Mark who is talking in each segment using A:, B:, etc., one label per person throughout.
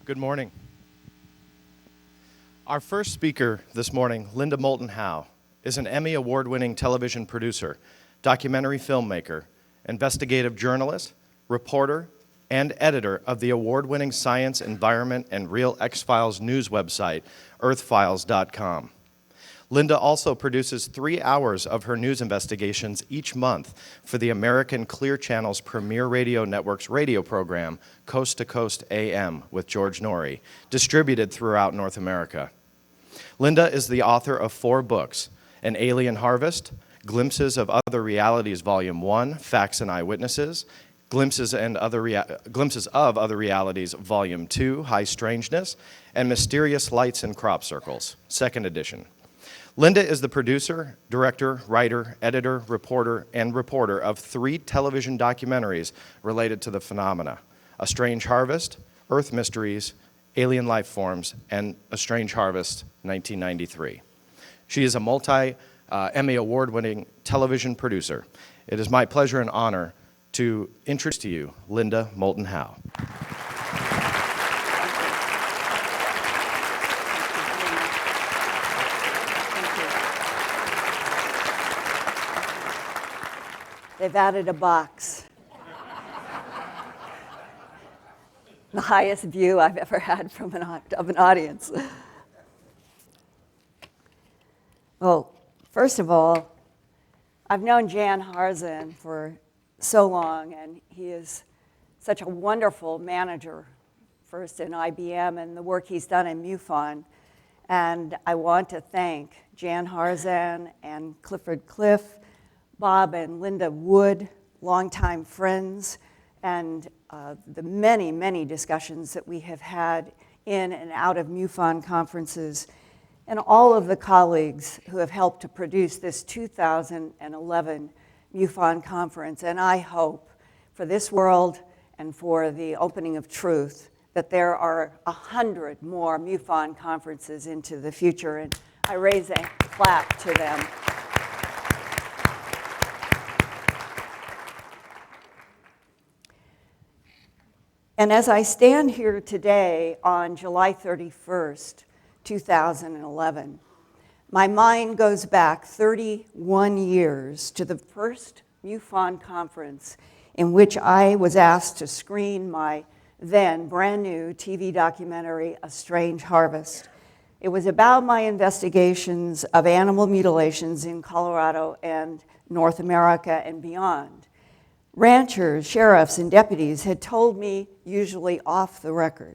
A: Good morning. Our first speaker this morning, Linda Moulton Howe, is an Emmy Award-winning television producer, documentary filmmaker, investigative journalist, reporter, and editor of the award-winning science, environment, and real X-Files news website, earthfiles.com. Linda also produces 3 hours of her news investigations each month for the American Clear Channel's premier radio network's radio program, Coast to Coast AM with George Norrie, distributed throughout North America. Linda is the author of 4 books, An Alien Harvest, Glimpses of Other Realities, Volume 1, Facts and Eyewitnesses, Glimpses of Other Realities, Volume 2, High Strangeness, and Mysterious Lights in Crop Circles, 2nd edition. Linda is the producer, director, writer, editor, reporter of 3 television documentaries related to the phenomena: A Strange Harvest, Earth Mysteries, Alien Life Forms, and A Strange Harvest, 1993. She is a multi-Emmy award-winning television producer. It is my pleasure and honor to introduce to you Linda Moulton Howe.
B: They've added a box. The highest view I've ever had from an audience. Well, first of all, I've known Jan Harzan for so long, and he is such a wonderful manager, first in IBM and the work he's done in MUFON. And I want to thank Jan Harzan and Clifford Cliff, Bob and Linda Wood, longtime friends, and the many, many discussions that we have had in and out of MUFON conferences, and all of the colleagues who have helped to produce this 2011 MUFON conference. And I hope for this world and for the opening of truth that there are 100 more MUFON conferences into the future, and I raise a clap to them. And as I stand here today on July 31st, 2011, my mind goes back 31 years to the first MUFON conference in which I was asked to screen my then brand new TV documentary, A Strange Harvest. It was about my investigations of animal mutilations in Colorado and North America and beyond. Ranchers, sheriffs, and deputies had told me, usually off the record,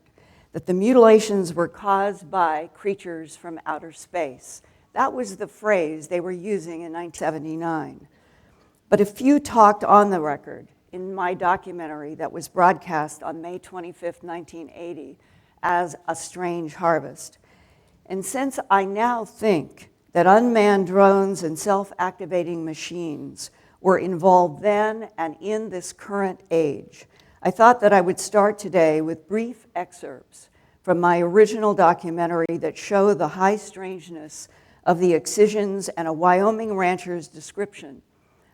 B: that the mutilations were caused by creatures from outer space. That was the phrase they were using in 1979. But a few talked on the record in my documentary that was broadcast on May 25th, 1980, as A Strange Harvest. And since I now think that unmanned drones and self-activating machines were involved then and in this current age, I thought that I would start today with brief excerpts from my original documentary that show the high strangeness of the excisions and a Wyoming rancher's description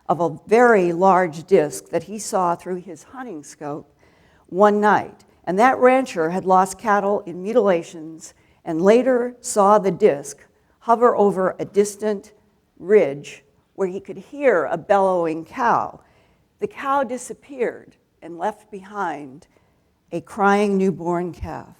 B: of a very large disc that he saw through his hunting scope one night. And that rancher had lost cattle in mutilations and later saw the disc hover over a distant ridge where he could hear a bellowing cow. The cow disappeared and left behind a crying newborn calf.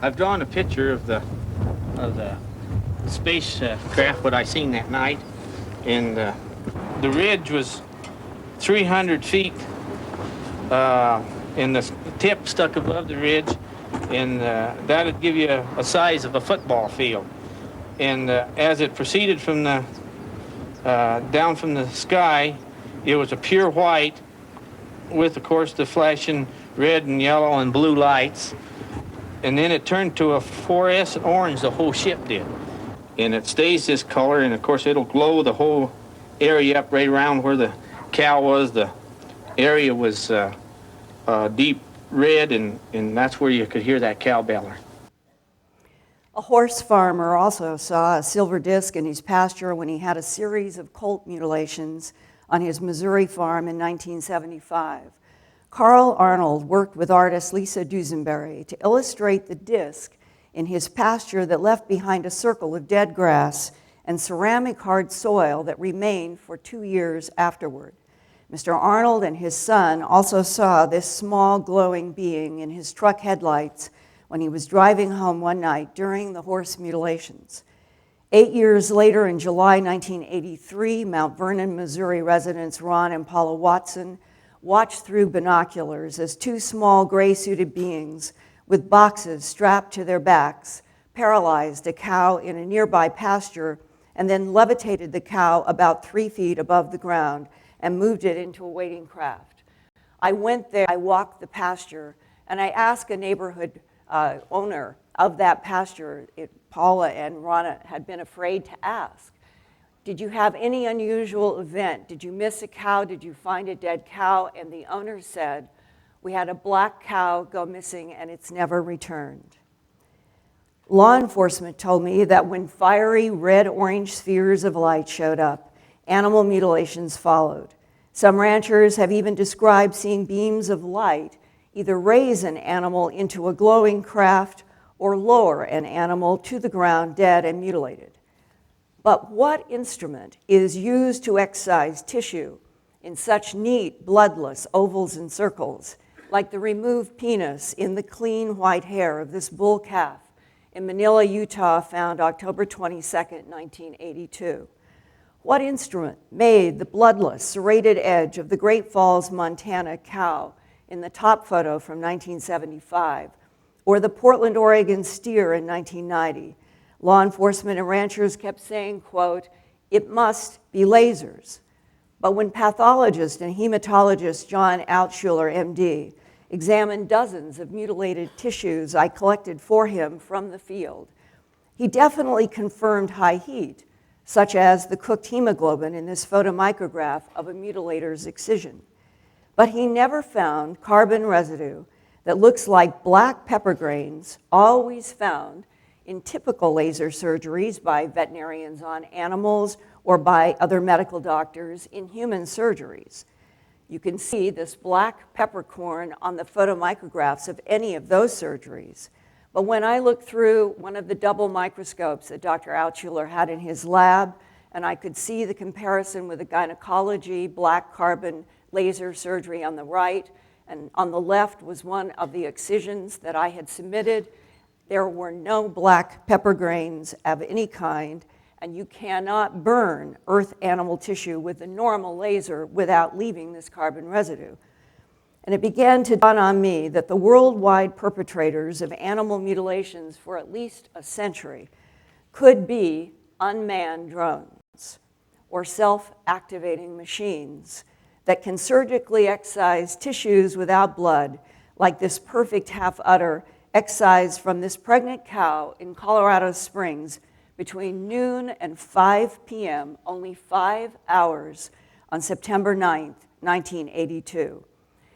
C: I've drawn a picture of the spacecraft what I seen that night, and the ridge was 300 feet, and the tip stuck above the ridge, and that'd give you a size of a football field. And as it proceeded from the down from the sky, it was a pure white with, of course, the flashing red and yellow and blue lights. And then it turned to a fluorescent orange, the whole ship did. And it stays this color, and of course it'll glow the whole area up right around where the cow was. The area was deep red, and that's where you could hear that cow beller.
B: A horse farmer also saw a silver disc in his pasture when he had a series of colt mutilations on his Missouri farm in 1975. Carl Arnold worked with artist Lisa Dusenberry to illustrate the disc in his pasture that left behind a circle of dead grass and ceramic hard soil that remained for 2 years afterward. Mr. Arnold and his son also saw this small glowing being in his truck headlights when he was driving home one night during the horse mutilations. 8 years later, in July 1983, Mount Vernon, Missouri residents Ron and Paula Watson watched through binoculars as two small gray-suited beings with boxes strapped to their backs paralyzed a cow in a nearby pasture and then levitated the cow about 3 feet above the ground and moved it into a waiting craft. I went there, I walked the pasture, and I asked a neighborhood owner of that pasture, Paula and Ronna had been afraid to ask, did you have any unusual event? Did you miss a cow? Did you find a dead cow? And the owner said, we had a black cow go missing and it's never returned. Law enforcement told me that when fiery red-orange spheres of light showed up, animal mutilations followed. Some ranchers have even described seeing beams of light either raise an animal into a glowing craft or lower an animal to the ground dead and mutilated. But what instrument is used to excise tissue in such neat, bloodless ovals and circles, like the removed penis in the clean white hair of this bull calf in Manila, Utah, found October 22, 1982? What instrument made the bloodless, serrated edge of the Great Falls, Montana cow in the top photo from 1975, or the Portland, Oregon steer in 1990? Law enforcement and ranchers kept saying, quote, it must be lasers. But when pathologist and hematologist John Altshuler, MD, examined dozens of mutilated tissues I collected for him from the field, he definitely confirmed high heat, such as the cooked hemoglobin in this photomicrograph of a mutilator's excision. But he never found carbon residue that looks like black pepper grains always found in typical laser surgeries by veterinarians on animals or by other medical doctors in human surgeries. You can see this black peppercorn on the photomicrographs of any of those surgeries. But when I looked through one of the double microscopes that Dr. Altshuler had in his lab, and I could see the comparison with the gynecology black carbon laser surgery on the right, and on the left was one of the excisions that I had submitted, there were no black pepper grains of any kind, and you cannot burn earth animal tissue with a normal laser without leaving this carbon residue. And it began to dawn on me that the worldwide perpetrators of animal mutilations for at least a century could be unmanned drones or self-activating machines that can surgically excise tissues without blood, like this perfect half-udder excised from this pregnant cow in Colorado Springs between noon and 5 p.m., only 5 hours on September 9th, 1982.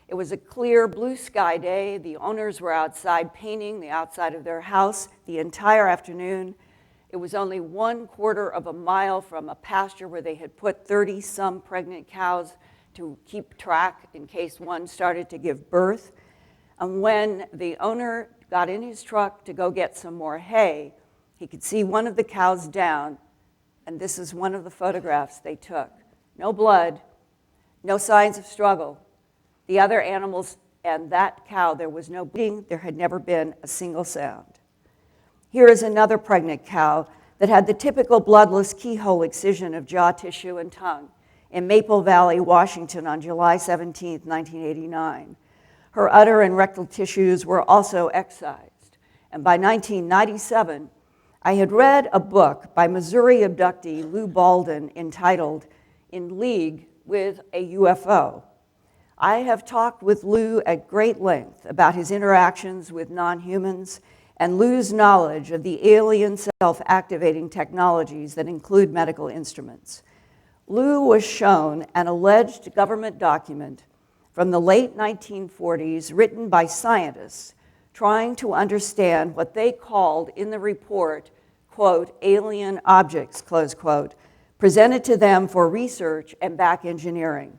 B: It was a clear blue sky day. The owners were outside painting the outside of their house the entire afternoon. It was only 1/4 of a mile from a pasture where they had put 30-some pregnant cows to keep track in case one started to give birth. And when the owner got in his truck to go get some more hay, he could see one of the cows down, and this is one of the photographs they took. No blood, no signs of struggle. The other animals and that cow, there was no bleeding, there had never been a single sound. Here is another pregnant cow that had the typical bloodless keyhole excision of jaw tissue and tongue in Maple Valley, Washington on July 17, 1989. Her udder and rectal tissues were also excised. And by 1997, I had read a book by Missouri abductee Lou Baldwin entitled In League with a UFO. I have talked with Lou at great length about his interactions with non-humans and Lou's knowledge of the alien self-activating technologies that include medical instruments. Lou was shown an alleged government document from the late 1940s written by scientists trying to understand what they called in the report, quote, alien objects, close quote, presented to them for research and back engineering.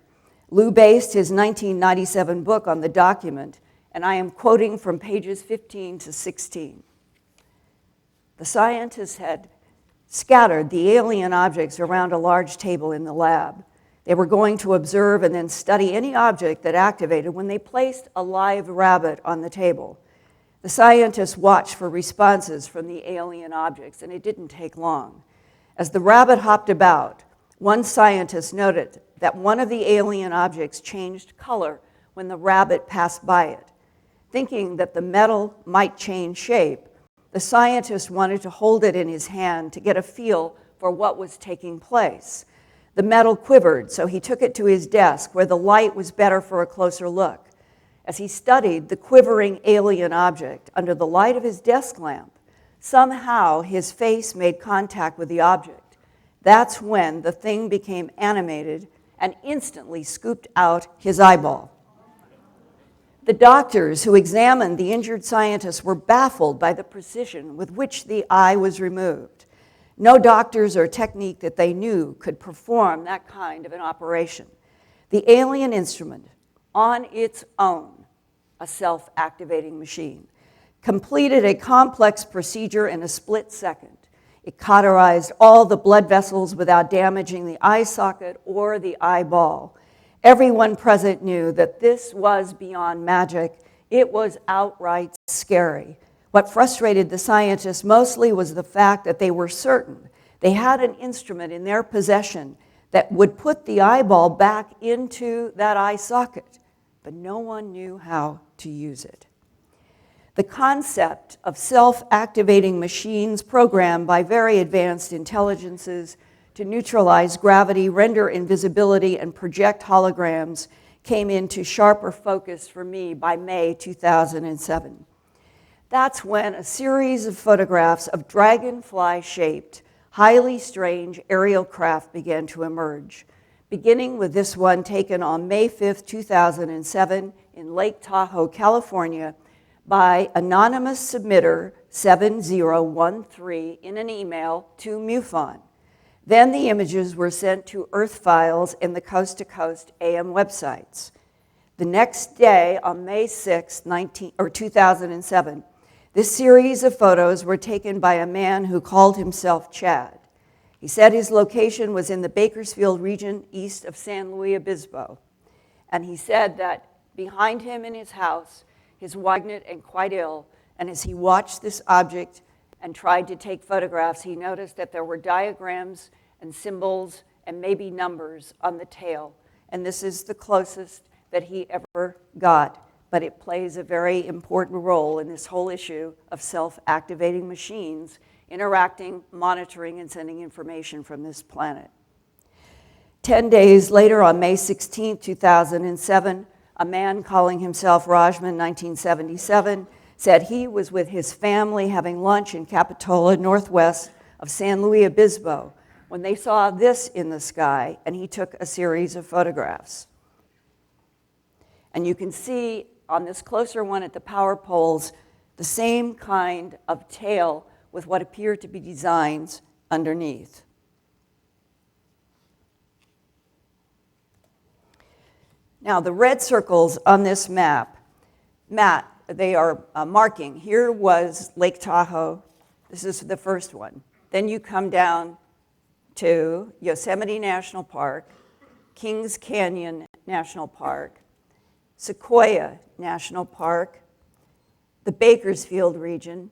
B: Lou based his 1997 book on the document, and I am quoting from pages 15 to 16. The scientists had scattered the alien objects around a large table in the lab. They were going to observe and then study any object that activated when they placed a live rabbit on the table. The scientists watched for responses from the alien objects, and it didn't take long. As the rabbit hopped about, one scientist noted that one of the alien objects changed color when the rabbit passed by it. Thinking that the metal might change shape, the scientist wanted to hold it in his hand to get a feel for what was taking place. The metal quivered, so he took it to his desk where the light was better for a closer look. As he studied the quivering alien object under the light of his desk lamp, somehow his face made contact with the object. That's when the thing became animated and instantly scooped out his eyeball. The doctors who examined the injured scientist were baffled by the precision with which the eye was removed. No doctors or technique that they knew could perform that kind of an operation. The alien instrument, on its own, a self-activating machine, completed a complex procedure in a split second. It cauterized all the blood vessels without damaging the eye socket or the eyeball. Everyone present knew that this was beyond magic. It was outright scary. What frustrated the scientists mostly was the fact that they were certain they had an instrument in their possession that would put the eyeball back into that eye socket, but no one knew how to use it. The concept of self-activating machines programmed by very advanced intelligences to neutralize gravity, render invisibility, and project holograms came into sharper focus for me by May 2007. That's when a series of photographs of dragonfly-shaped, highly strange aerial craft began to emerge, beginning with this one taken on May 5th, 2007 in Lake Tahoe, California, by anonymous submitter 7013 in an email to MUFON. Then the images were sent to Earth Files in the Coast to Coast AM websites. The next day, on May 6, 2007, this series of photos were taken by a man who called himself Chad. He said his location was in the Bakersfield region east of San Luis Obispo. And he said that behind him in his house, his wife was pregnant and quite ill, and as he watched this object and tried to take photographs, he noticed that there were diagrams and symbols and maybe numbers on the tail. And this is the closest that he ever got, but it plays a very important role in this whole issue of self-activating machines interacting, monitoring, and sending information from this planet. 10 days later, on May 16, 2007, a man calling himself Rajman 1977 said he was with his family having lunch in Capitola, northwest of San Luis Obispo, when they saw this in the sky, and he took a series of photographs. And you can see on this closer one at the power poles the same kind of tail with what appear to be designs underneath. Now, the red circles on this map, they are marking. Here was Lake Tahoe. This is the first one. Then you come down to Yosemite National Park, Kings Canyon National Park, Sequoia National Park, the Bakersfield region,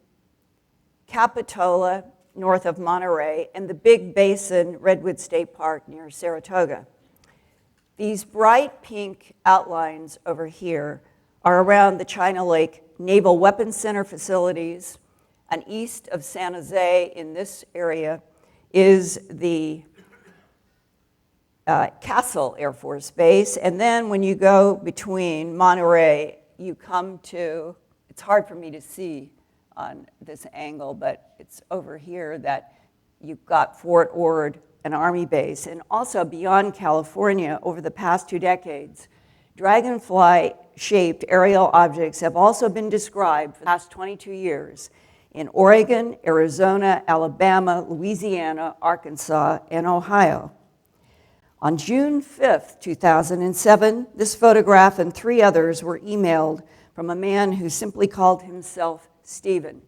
B: Capitola, north of Monterey, and the Big Basin Redwood State Park near Saratoga. These bright pink outlines over here are around the China Lake Naval Weapons Center facilities, and east of San Jose in this area is the Castle Air Force Base. And then when you go between Monterey, you come to, it's hard for me to see on this angle, but it's over here that you've got Fort Ord, an Army base. And also beyond California, over the past 2 decades, dragonfly-shaped aerial objects have also been described for the past 22 years in Oregon, Arizona, Alabama, Louisiana, Arkansas, and Ohio. On June 5th, 2007, this photograph and 3 others were emailed from a man who simply called himself Stephen.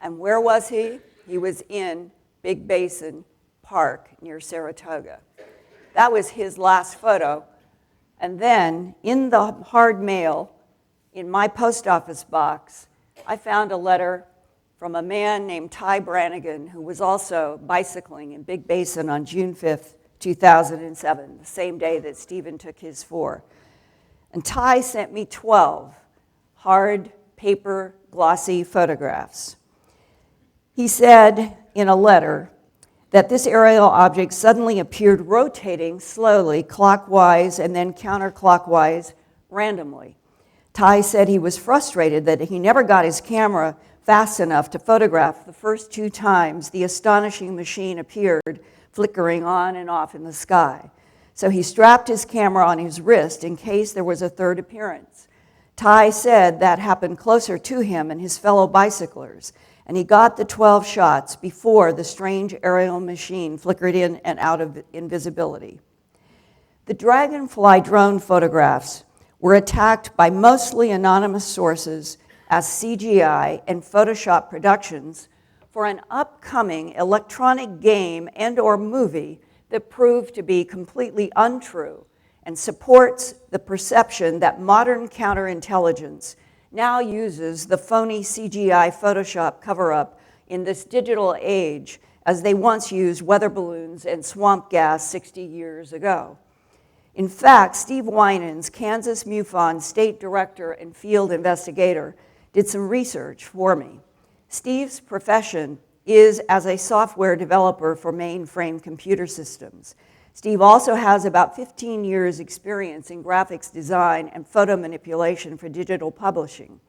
B: And where was he? He was in Big Basin Park near Saratoga. That was his last photo. And then in the hard mail, in my post office box, I found a letter from a man named Ty Brannigan, who was also bicycling in Big Basin on June 5th, 2007, the same day that Stephen took his 4. And Ty sent me 12 hard paper glossy photographs. He said in a letter that this aerial object suddenly appeared rotating slowly, clockwise and then counterclockwise randomly. Ty said he was frustrated that he never got his camera fast enough to photograph the first 2 times the astonishing machine appeared, flickering on and off in the sky. So he strapped his camera on his wrist in case there was a third appearance. Ty said that happened closer to him and his fellow bicyclers, and he got the 12 shots before the strange aerial machine flickered in and out of invisibility. The Dragonfly drone photographs were attacked by mostly anonymous sources as CGI and Photoshop productions for an upcoming electronic game and/or movie that proved to be completely untrue and supports the perception that modern counterintelligence now uses the phony CGI Photoshop cover-up in this digital age as they once used weather balloons and swamp gas 60 years ago. In fact, Steve Winans, Kansas MUFON state director and field investigator, did some research for me. Steve's profession is as a software developer for mainframe computer systems. Steve also has about 15 years experience in graphics design and photo manipulation for digital publishing.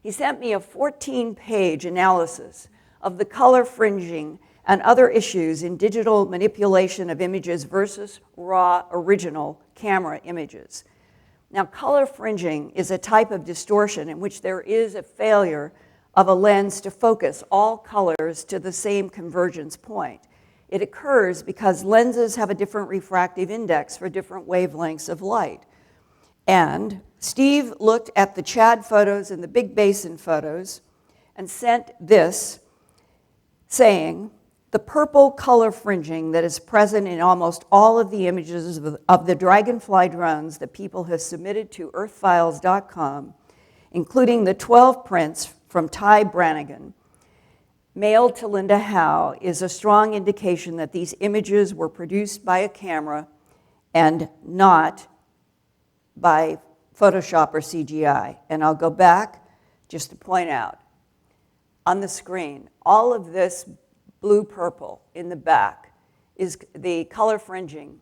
B: He sent me a 14-page analysis of the color fringing and other issues in digital manipulation of images versus raw original camera images. Now, color fringing is a type of distortion in which there is a failure of a lens to focus all colors to the same convergence point. It occurs because lenses have a different refractive index for different wavelengths of light. And Steve looked at the Chad photos and the Big Basin photos and sent this saying, the purple color fringing that is present in almost all of the images of the Dragonfly drones that people have submitted to earthfiles.com, including the 12 prints from Ty Brannigan, mailed to Linda Howe, is a strong indication that these images were produced by a camera and not by Photoshop or CGI. And I'll go back just to point out, on the screen, all of this blue-purple in the back is the color fringing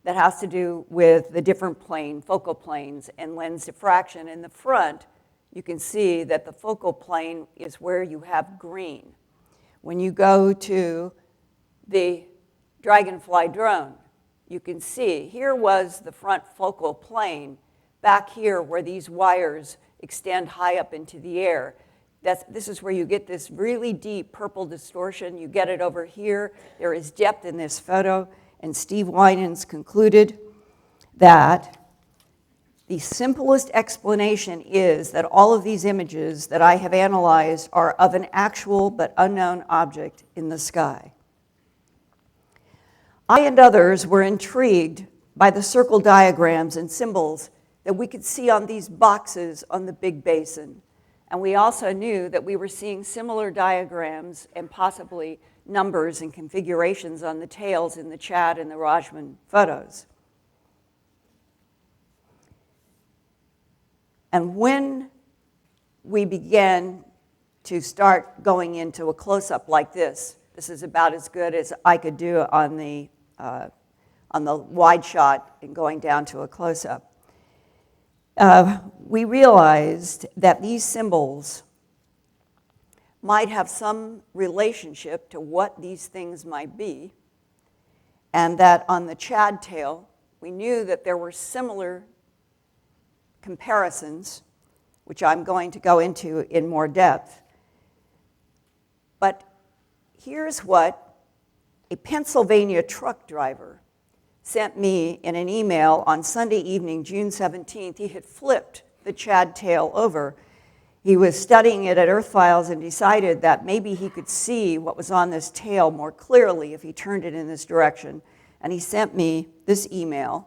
B: that has to do with the different focal planes and lens diffraction. In the front, you can see that the focal plane is where you have green. When you go to the Dragonfly drone, you can see here was the front focal plane, back here where these wires extend high up into the air. This is where you get this really deep purple distortion. You get it over here. There is depth in this photo, and Steve Winans concluded that the simplest explanation is that all of these images that I have analyzed are of an actual but unknown object in the sky. I and others were intrigued by the circle diagrams and symbols that we could see on these boxes on the Big Basin. And we also knew that we were seeing similar diagrams and possibly numbers and configurations on the tails in the Chad and the Rajman photos. And when we began to start going into a close-up like this. This is about as good as I could do on the wide shot and going down to a close-up. We realized that these symbols might have some relationship to what these things might be, and that on the Chad tail, we knew that there were similar comparisons, which I'm going to go into in more depth. But here's what a Pennsylvania truck driver sent me in an email on Sunday evening, June 17th. He had flipped the Chad tail over. He was studying it at Earth Files and decided that maybe he could see what was on this tail more clearly if he turned it in this direction. And he sent me this email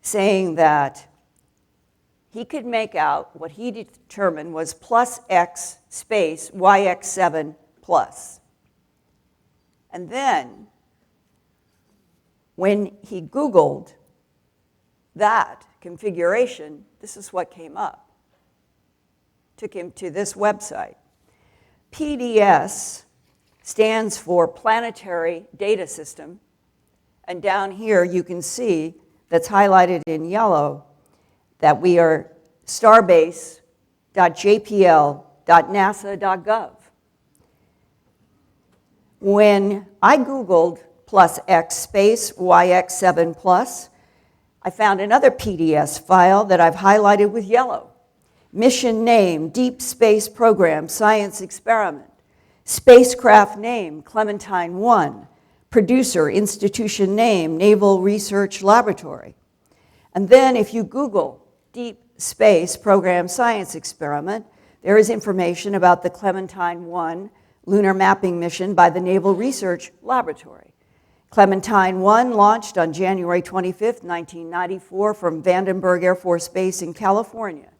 B: saying that he could make out what he determined was plus X space YX7 plus. And then when he Googled that configuration, this is what came up. Took him to this website. PDS stands for Planetary Data System. And down here you can see that's highlighted in yellow that we are starbase.jpl.nasa.gov. When I Googled plus X space YX7 plus, I found another PDS file that I've highlighted with yellow. Mission name, Deep Space Program, Science Experiment. Spacecraft name, Clementine 1. Producer, institution name, Naval Research Laboratory. And then if you Google Deep Space Program Science Experiment, there is information about the Clementine 1 lunar mapping mission by the Naval Research Laboratory. Clementine 1 launched on January 25, 1994 from Vandenberg Air Force Base in California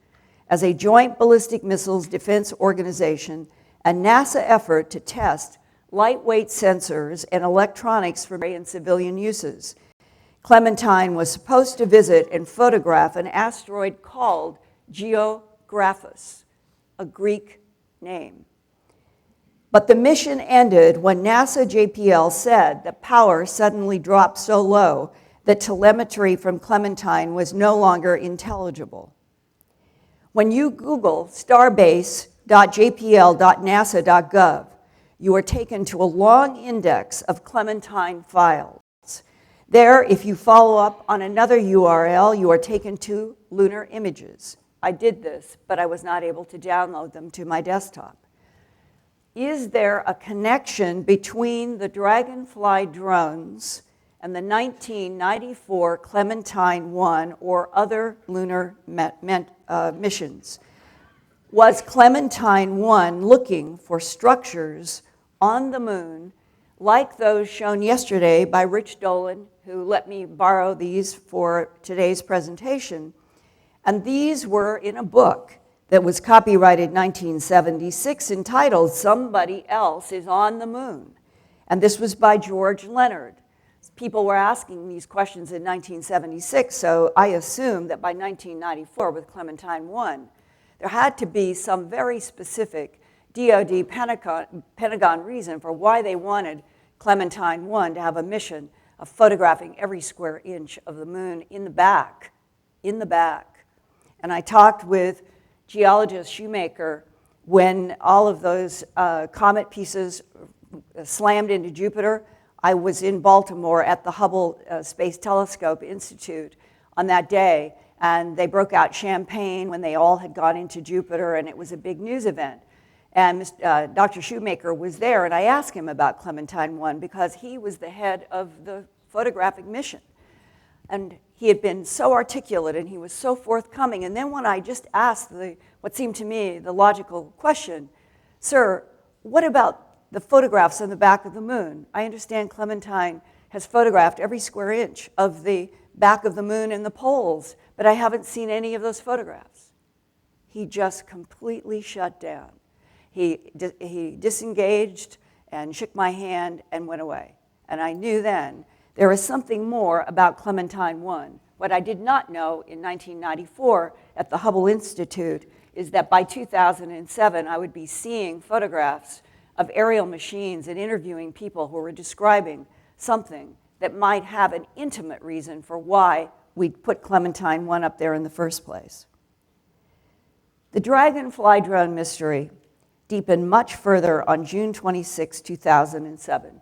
B: as a joint ballistic missiles defense organization and NASA effort to test lightweight sensors and electronics for and civilian uses. Clementine was supposed to visit and photograph an asteroid called Geographus, a Greek name. But the mission ended when NASA JPL said that power suddenly dropped so low that telemetry from Clementine was no longer intelligible. When you Google starbase.jpl.nasa.gov, you are taken to a long index of Clementine files. There, if you follow up on another URL, you are taken to lunar images. I did this, but I was not able to download them to my desktop. Is there a connection between the Dragonfly drones and the 1994 Clementine 1 or other lunar missions? Was Clementine 1 looking for structures on the moon like those shown yesterday by Rich Dolan, who let me borrow these for today's presentation? And these were in a book that was copyrighted 1976 entitled Somebody Else is on the Moon. And this was by George Leonard. People were asking these questions in 1976, so I assumed that by 1994 with Clementine 1, there had to be some very specific DoD Pentagon reason for why they wanted Clementine 1 to have a mission of photographing every square inch of the moon in the back. And I talked with geologist Shoemaker when all of those comet pieces slammed into Jupiter. I was in Baltimore at the Hubble Space Telescope Institute on that day, and they broke out champagne when they all had gone into Jupiter, and it was a big news event. And Dr. Shoemaker was there, and I asked him about Clementine 1 because he was the head of the photographic mission. And he had been so articulate, and he was so forthcoming. And then when I just asked what seemed to me the logical question, "Sir, what about the photographs on the back of the moon? I understand Clementine has photographed every square inch of the back of the moon and the poles, but I haven't seen any of those photographs." He just completely shut down. He disengaged and shook my hand and went away. And I knew then there was something more about Clementine 1. What I did not know in 1994 at the Hubble Institute is that by 2007, I would be seeing photographs of aerial machines and interviewing people who were describing something that might have an intimate reason for why we put Clementine 1 up there in the first place. The Dragonfly drone mystery deepened much further on June 26, 2007,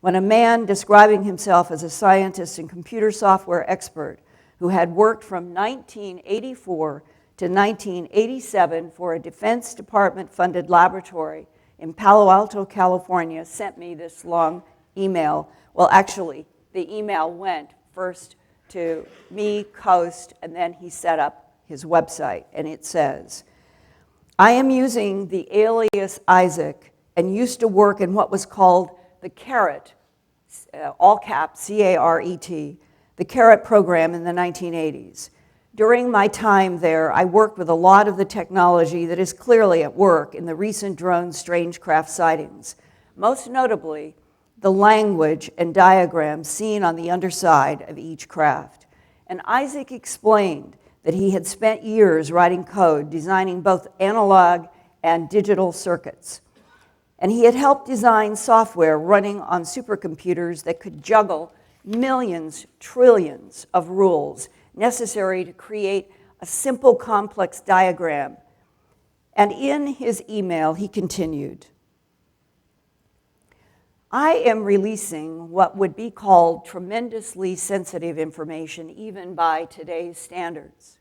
B: when a man describing himself as a scientist and computer software expert who had worked from 1984 to 1987 for a Defense Department-funded laboratory in Palo Alto, California, sent me this long email. Well, actually, the email went first to me, Coast, and then he set up his website, and it says, I am using the alias Isaac and used to work in what was called the CARET, all caps, C-A-R-E-T, the CARET program in the 1980s. During my time there, I worked with a lot of the technology that is clearly at work in the recent drone strange craft sightings, most notably the language and diagrams seen on the underside of each craft. And Isaac explained that he had spent years writing code, designing both analog and digital circuits. And he had helped design software running on supercomputers that could juggle millions, trillions of rules necessary to create a simple, complex diagram. And in his email, he continued, I am releasing what would be called tremendously sensitive information, even by today's standards.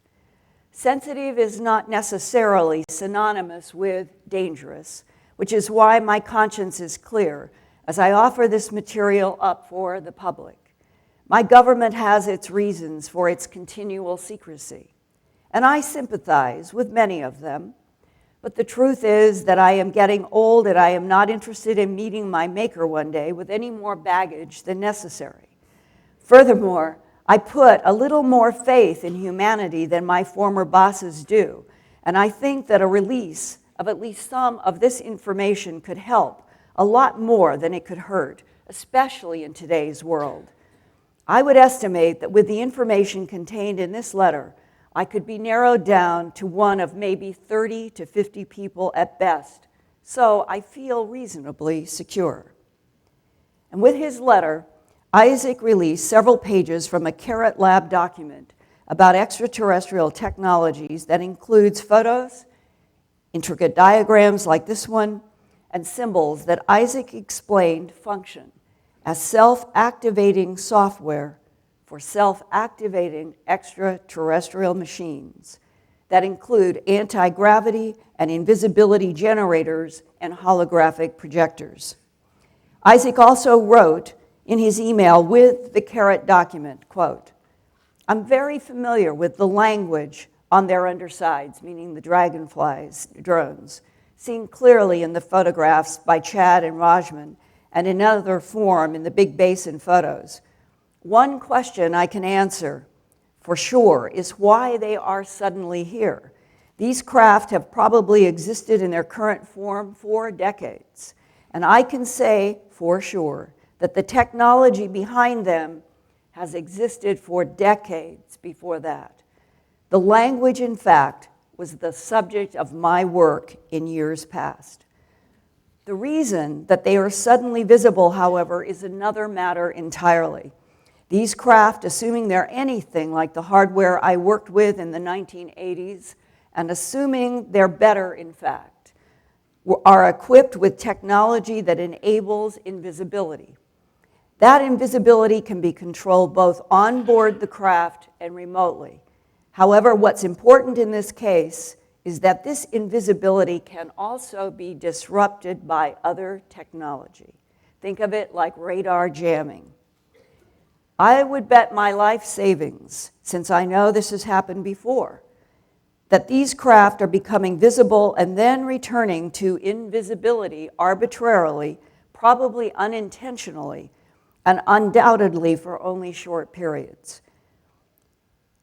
B: Sensitive is not necessarily synonymous with dangerous, which is why my conscience is clear as I offer this material up for the public. My government has its reasons for its continual secrecy, and I sympathize with many of them. But the truth is that I am getting old and I am not interested in meeting my maker one day with any more baggage than necessary. Furthermore, I put a little more faith in humanity than my former bosses do, and I think that a release of at least some of this information could help a lot more than it could hurt, especially in today's world. I would estimate that with the information contained in this letter, I could be narrowed down to one of maybe 30 to 50 people at best, so I feel reasonably secure. And with his letter, Isaac released several pages from a CARET Lab document about extraterrestrial technologies that includes photos, intricate diagrams like this one, and symbols that Isaac explained function as self-activating software for self-activating extraterrestrial machines that include anti-gravity and invisibility generators and holographic projectors. Isaac also wrote in his email with the CARET document, quote, I'm very familiar with the language on their undersides, meaning the dragonflies, drones, seen clearly in the photographs by Chad and Rajman and in another form in the Big Basin photos. One question I can answer for sure is why they are suddenly here. These craft have probably existed in their current form for decades, and I can say for sure that the technology behind them has existed for decades before that. The language, in fact, was the subject of my work in years past. The reason that they are suddenly visible, however, is another matter entirely. These craft, assuming they're anything like the hardware I worked with in the 1980s, and assuming they're better, in fact, are equipped with technology that enables invisibility. That invisibility can be controlled both on board the craft and remotely. However, what's important in this case is that this invisibility can also be disrupted by other technology. Think of it like radar jamming. I would bet my life savings, since I know this has happened before, that these craft are becoming visible and then returning to invisibility arbitrarily, probably unintentionally, and undoubtedly for only short periods.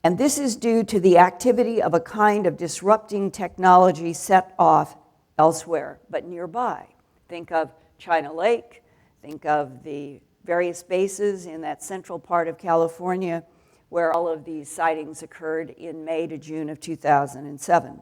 B: And this is due to the activity of a kind of disrupting technology set off elsewhere, but nearby. Think of China Lake, think of the various bases in that central part of California where all of these sightings occurred in May to June of 2007.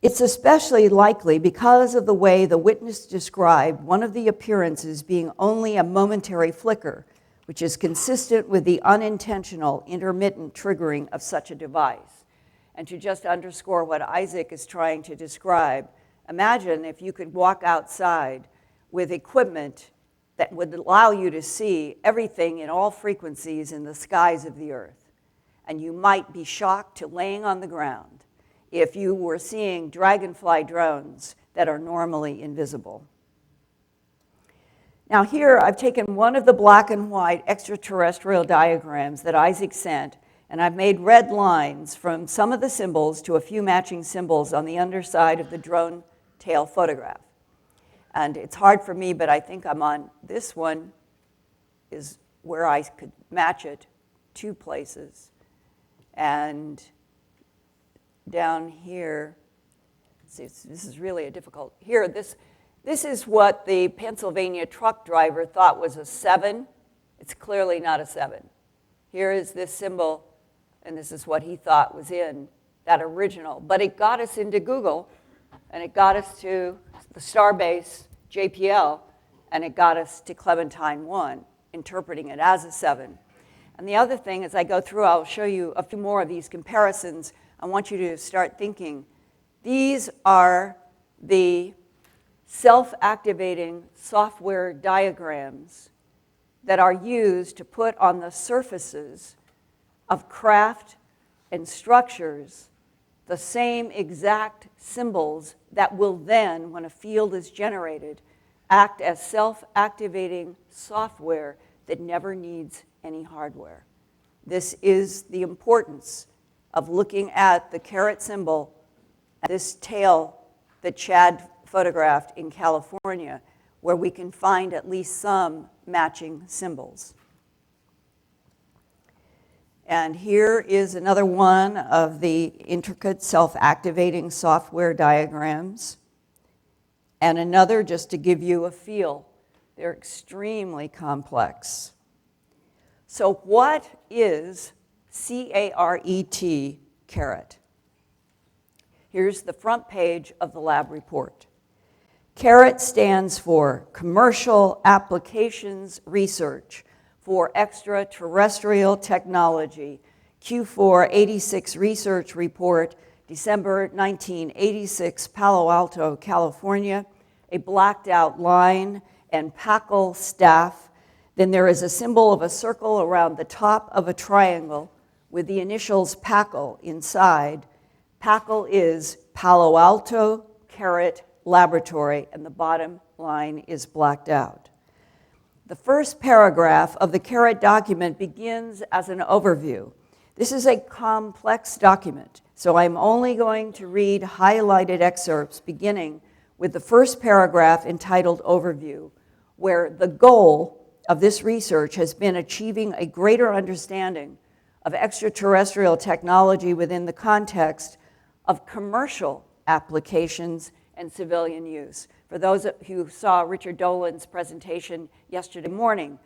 B: It's especially likely because of the way the witness described one of the appearances being only a momentary flicker, which is consistent with the unintentional intermittent triggering of such a device. And to just underscore what Isaac is trying to describe, imagine if you could walk outside with equipment that would allow you to see everything in all frequencies in the skies of the earth. And you might be shocked to laying on the ground if you were seeing dragonfly drones that are normally invisible. Now here I've taken one of the black and white extraterrestrial diagrams that Isaac sent, and I've made red lines from some of the symbols to a few matching symbols on the underside of the drone tail photograph. And it's hard for me, but I think I'm on this one is where I could match it 2 places. And down here, see, this is really a difficult, here, this is what the Pennsylvania truck driver thought was a 7. It's clearly not a 7. Here is this symbol, and this is what he thought was in that original. But it got us into Google, and it got us to the Starbase JPL, and it got us to Clementine 1, interpreting it as a 7. And the other thing, as I go through, I'll show you a few more of these comparisons. I want you to start thinking. These are the self-activating software diagrams that are used to put on the surfaces of craft and structures the same exact symbols that will then, when a field is generated, act as self-activating software that never needs any hardware. This is the importance of looking at the caret symbol, this tail that Chad photographed in California, where we can find at least some matching symbols. And here is another one of the intricate self-activating software diagrams. And another just to give you a feel. They're extremely complex. So what is CARET, CARET? Here's the front page of the lab report. CARET stands for Commercial Applications Research for Extraterrestrial Technology, Q4 86 Research Report, December 1986, Palo Alto, California, a blacked out line and PACL staff. Then there is a symbol of a circle around the top of a triangle with the initials PACL inside. PACL is Palo Alto CARET Laboratory, and the bottom line is blacked out. The first paragraph of the CARET document begins as an overview. This is a complex document, so I'm only going to read highlighted excerpts beginning with the first paragraph entitled Overview, where the goal of this research has been achieving a greater understanding of extraterrestrial technology within the context of commercial applications and civilian use. For those who saw Richard Dolan's presentation yesterday morning,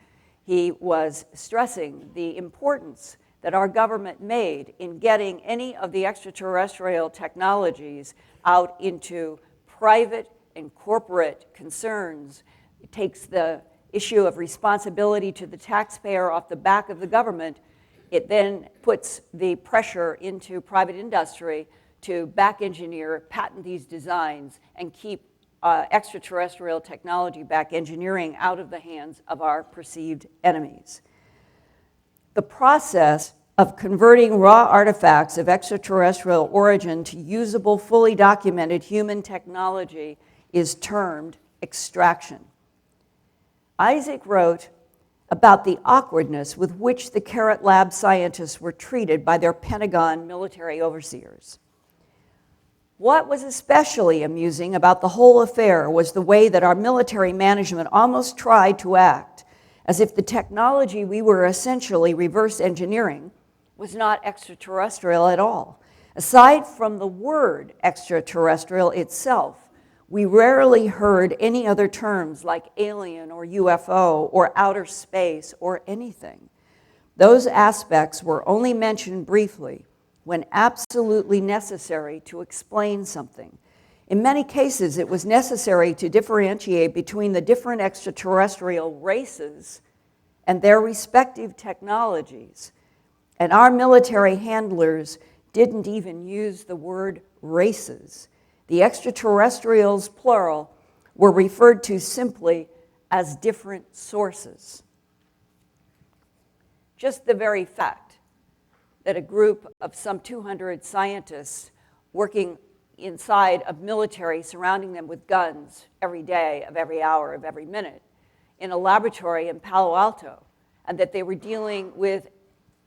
B: he was stressing the importance that our government made in getting any of the extraterrestrial technologies out into private and corporate concerns. It takes the issue of responsibility to the taxpayer off the back of the government. It then puts the pressure into private industry to back engineer, patent these designs, and keep extraterrestrial technology back engineering out of the hands of our perceived enemies. The process of converting raw artifacts of extraterrestrial origin to usable, fully documented human technology is termed extraction. Isaac wrote about the awkwardness with which the CARET lab scientists were treated by their Pentagon military overseers. What was especially amusing about the whole affair was the way that our military management almost tried to act as if the technology we were essentially reverse engineering was not extraterrestrial at all. Aside from the word extraterrestrial itself, we rarely heard any other terms like alien or UFO or outer space or anything. Those aspects were only mentioned briefly when absolutely necessary to explain something. In many cases, it was necessary to differentiate between the different extraterrestrial races and their respective technologies. And our military handlers didn't even use the word races. The extraterrestrials, plural, were referred to simply as different sources. Just the very fact that a group of some 200 scientists working inside of military, surrounding them with guns every day, of every hour, of every minute, in a laboratory in Palo Alto, and that they were dealing with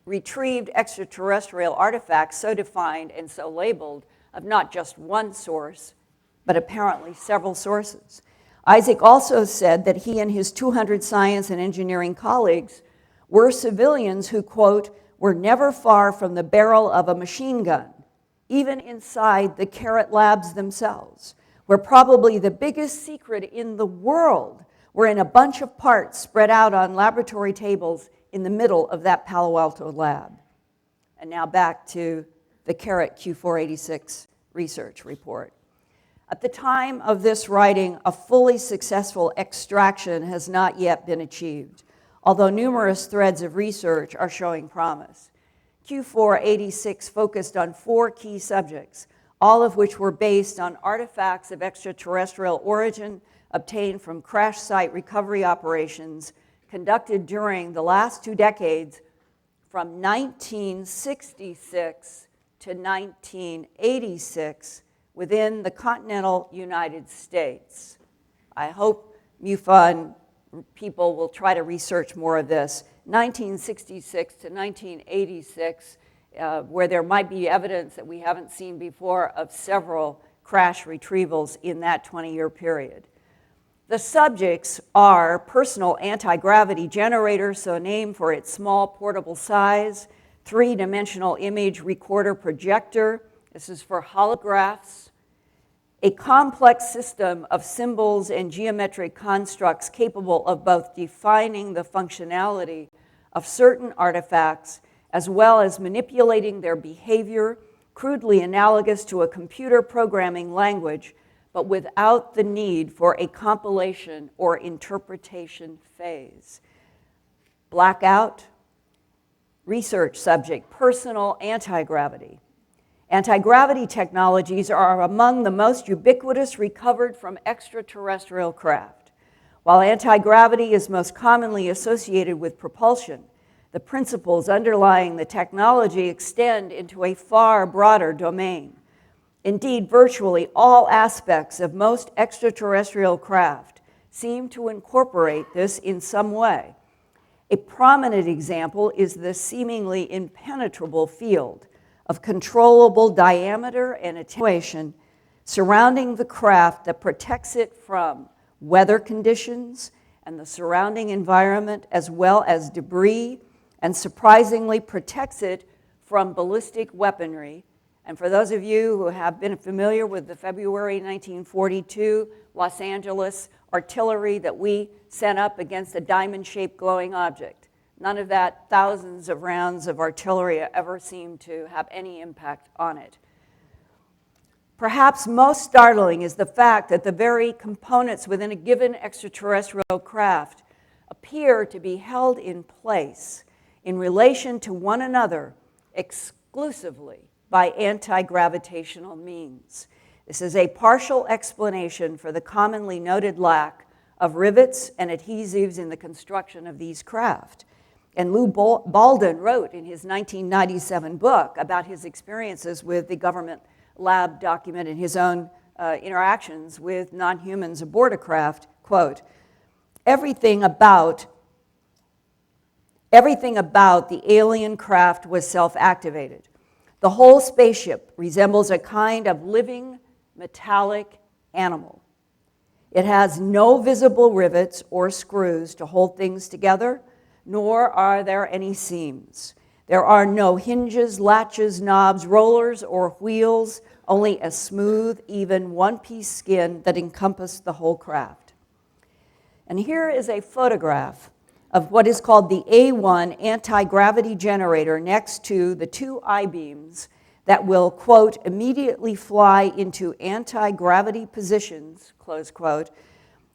B: retrieved extraterrestrial artifacts so defined and so labeled of not just one source, but apparently several sources. Isaac also said that he and his 200 science and engineering colleagues were civilians who, quote, were never far from the barrel of a machine gun, even inside the Carrot labs themselves, where probably the biggest secret in the world were in a bunch of parts spread out on laboratory tables in the middle of that Palo Alto lab. And now back to the Carrot Q486 research report. At the time of this writing, a fully successful extraction has not yet been achieved, although numerous threads of research are showing promise. Q486 focused on 4 key subjects, all of which were based on artifacts of extraterrestrial origin obtained from crash site recovery operations conducted during the last 2 decades, from 1966 to 1986, within the continental United States. I hope MUFON people will try to research more of this. 1966 to 1986, where there might be evidence that we haven't seen before of several crash retrievals in that 20-year period. The subjects are personal anti-gravity generator, so named for its small portable size, 3-dimensional image recorder projector, this is for holographs, a complex system of symbols and geometric constructs capable of both defining the functionality of certain artifacts as well as manipulating their behavior, crudely analogous to a computer programming language, but without the need for a compilation or interpretation phase. Blackout, research subject, personal anti-gravity. Anti-gravity technologies are among the most ubiquitous recovered from extraterrestrial craft. While anti-gravity is most commonly associated with propulsion, the principles underlying the technology extend into a far broader domain. Indeed, virtually all aspects of most extraterrestrial craft seem to incorporate this in some way. A prominent example is the seemingly impenetrable field of controllable diameter and attenuation surrounding the craft that protects it from weather conditions and the surrounding environment, as well as debris, and surprisingly protects it from ballistic weaponry. And for those of you who have been familiar with the February 1942 Los Angeles artillery that we sent up against a diamond-shaped glowing object, none of that thousands of rounds of artillery ever seemed to have any impact on it. Perhaps most startling is the fact that the very components within a given extraterrestrial craft appear to be held in place in relation to one another exclusively by anti-gravitational means. This is a partial explanation for the commonly noted lack of rivets and adhesives in the construction of these craft. And Lou Baldwin wrote in his 1997 book about his experiences with the government lab document and his own interactions with non-humans aboard a craft, quote, everything about the alien craft was self-activated. The whole spaceship resembles a kind of living metallic animal. It has no visible rivets or screws to hold things together, nor are there any seams. There are no hinges, latches, knobs, rollers, or wheels, only a smooth, even one-piece skin that encompassed the whole craft. And here is a photograph of what is called the A1 anti-gravity generator next to the 2 I-beams that will, quote, immediately fly into anti-gravity positions, close quote,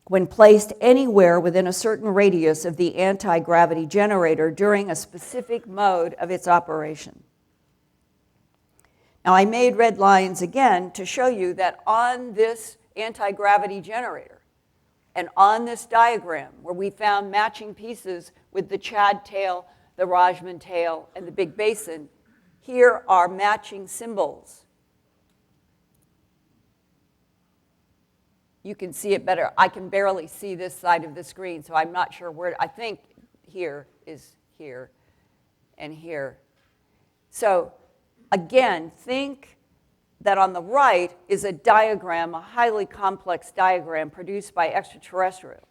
B: when placed anywhere within a certain radius of the anti-gravity generator during a specific mode of its operation. Now, I made red lines again to show you that on this anti-gravity generator and on this diagram where we found matching pieces with the Chad tail, the Rajman tail, and the Big Basin, here are matching symbols. You can see it better. I can barely see this side of the screen, so I'm not sure where. I think here is here and here. So again, think that on the right is a diagram, a highly complex diagram produced by extraterrestrials.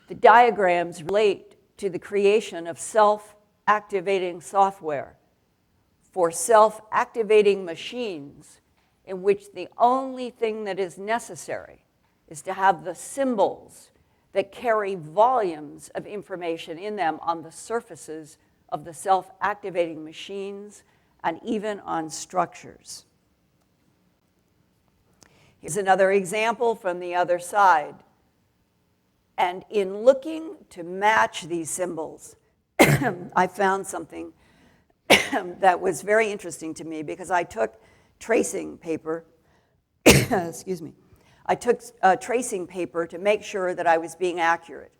B: The diagrams relate to the creation of self-activating software for self-activating machines in which the only thing that is necessary is to have the symbols that carry volumes of information in them on the surfaces of the self-activating machines and even on structures. Here's another example from the other side. And in looking to match these symbols, I found something that was very interesting to me because I took tracing paper, excuse me, I took tracing paper to make sure that I was being accurate.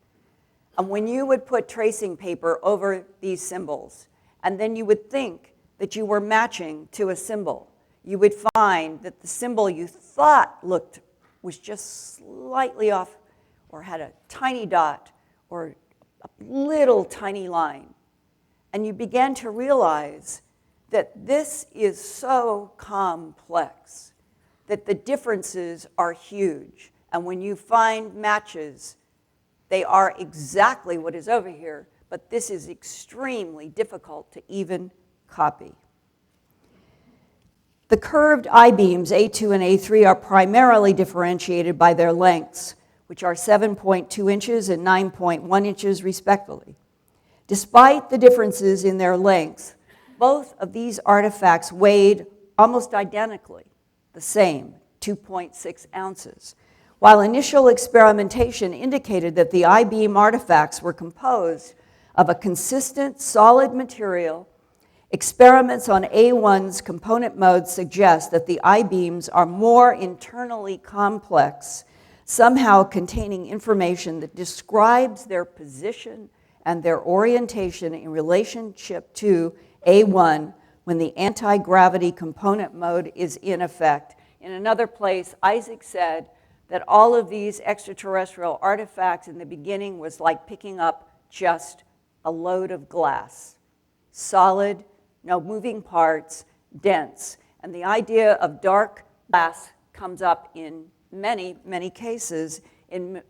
B: And when you would put tracing paper over these symbols, and then you would think that you were matching to a symbol, you would find that the symbol you thought was just slightly off or had a tiny dot or a little tiny line. And you began to realize that this is so complex that the differences are huge. And when you find matches, they are exactly what is over here, but this is extremely difficult to even copy. The curved I-beams, A2 and A3, are primarily differentiated by their lengths, which are 7.2 inches and 9.1 inches respectively. Despite the differences in their lengths, both of these artifacts weighed almost identically the same, 2.6 ounces. While initial experimentation indicated that the I-beam artifacts were composed of a consistent, solid material, experiments on A1's component modes suggest that the I-beams are more internally complex, somehow containing information that describes their position and their orientation in relationship to A1 when the anti-gravity component mode is in effect. In another place, Isaac said that all of these extraterrestrial artifacts in the beginning was like picking up just a load of glass. Solid, no moving parts, dense. And the idea of dark glass comes up in many, many cases in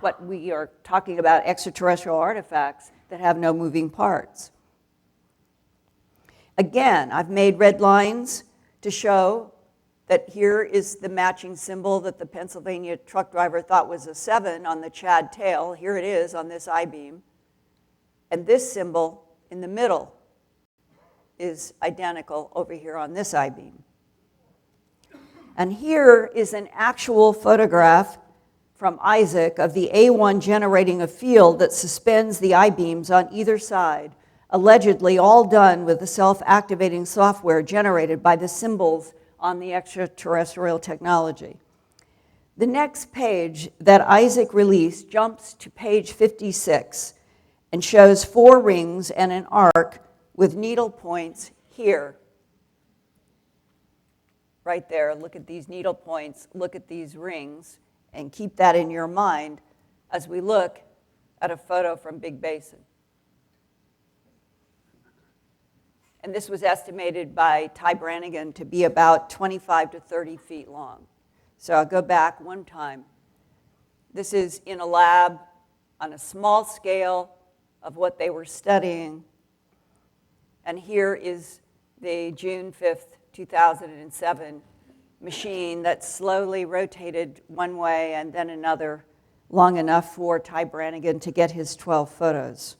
B: what we are talking about, extraterrestrial artifacts that have no moving parts. Again, I've made red lines to show that here is the matching symbol that the Pennsylvania truck driver thought was a 7 on the Chad tail. Here it is on this I-beam. And this symbol in the middle is identical over here on this I-beam. And here is an actual photograph from Isaac of the A1 generating a field that suspends the I-beams on either side, allegedly all done with the self-activating software generated by the symbols on the extraterrestrial technology. The next page that Isaac released jumps to page 56 and shows 4 rings and an arc with needle points here. Right there, look at these needle points, look at these rings, and keep that in your mind as we look at a photo from Big Basin. And this was estimated by Ty Brannigan to be about 25 to 30 feet long. So I'll go back one time. This is in a lab on a small scale of what they were studying. And here is the June 5th, 2007 machine that slowly rotated one way and then another long enough for Ty Brannigan to get his 12 photos.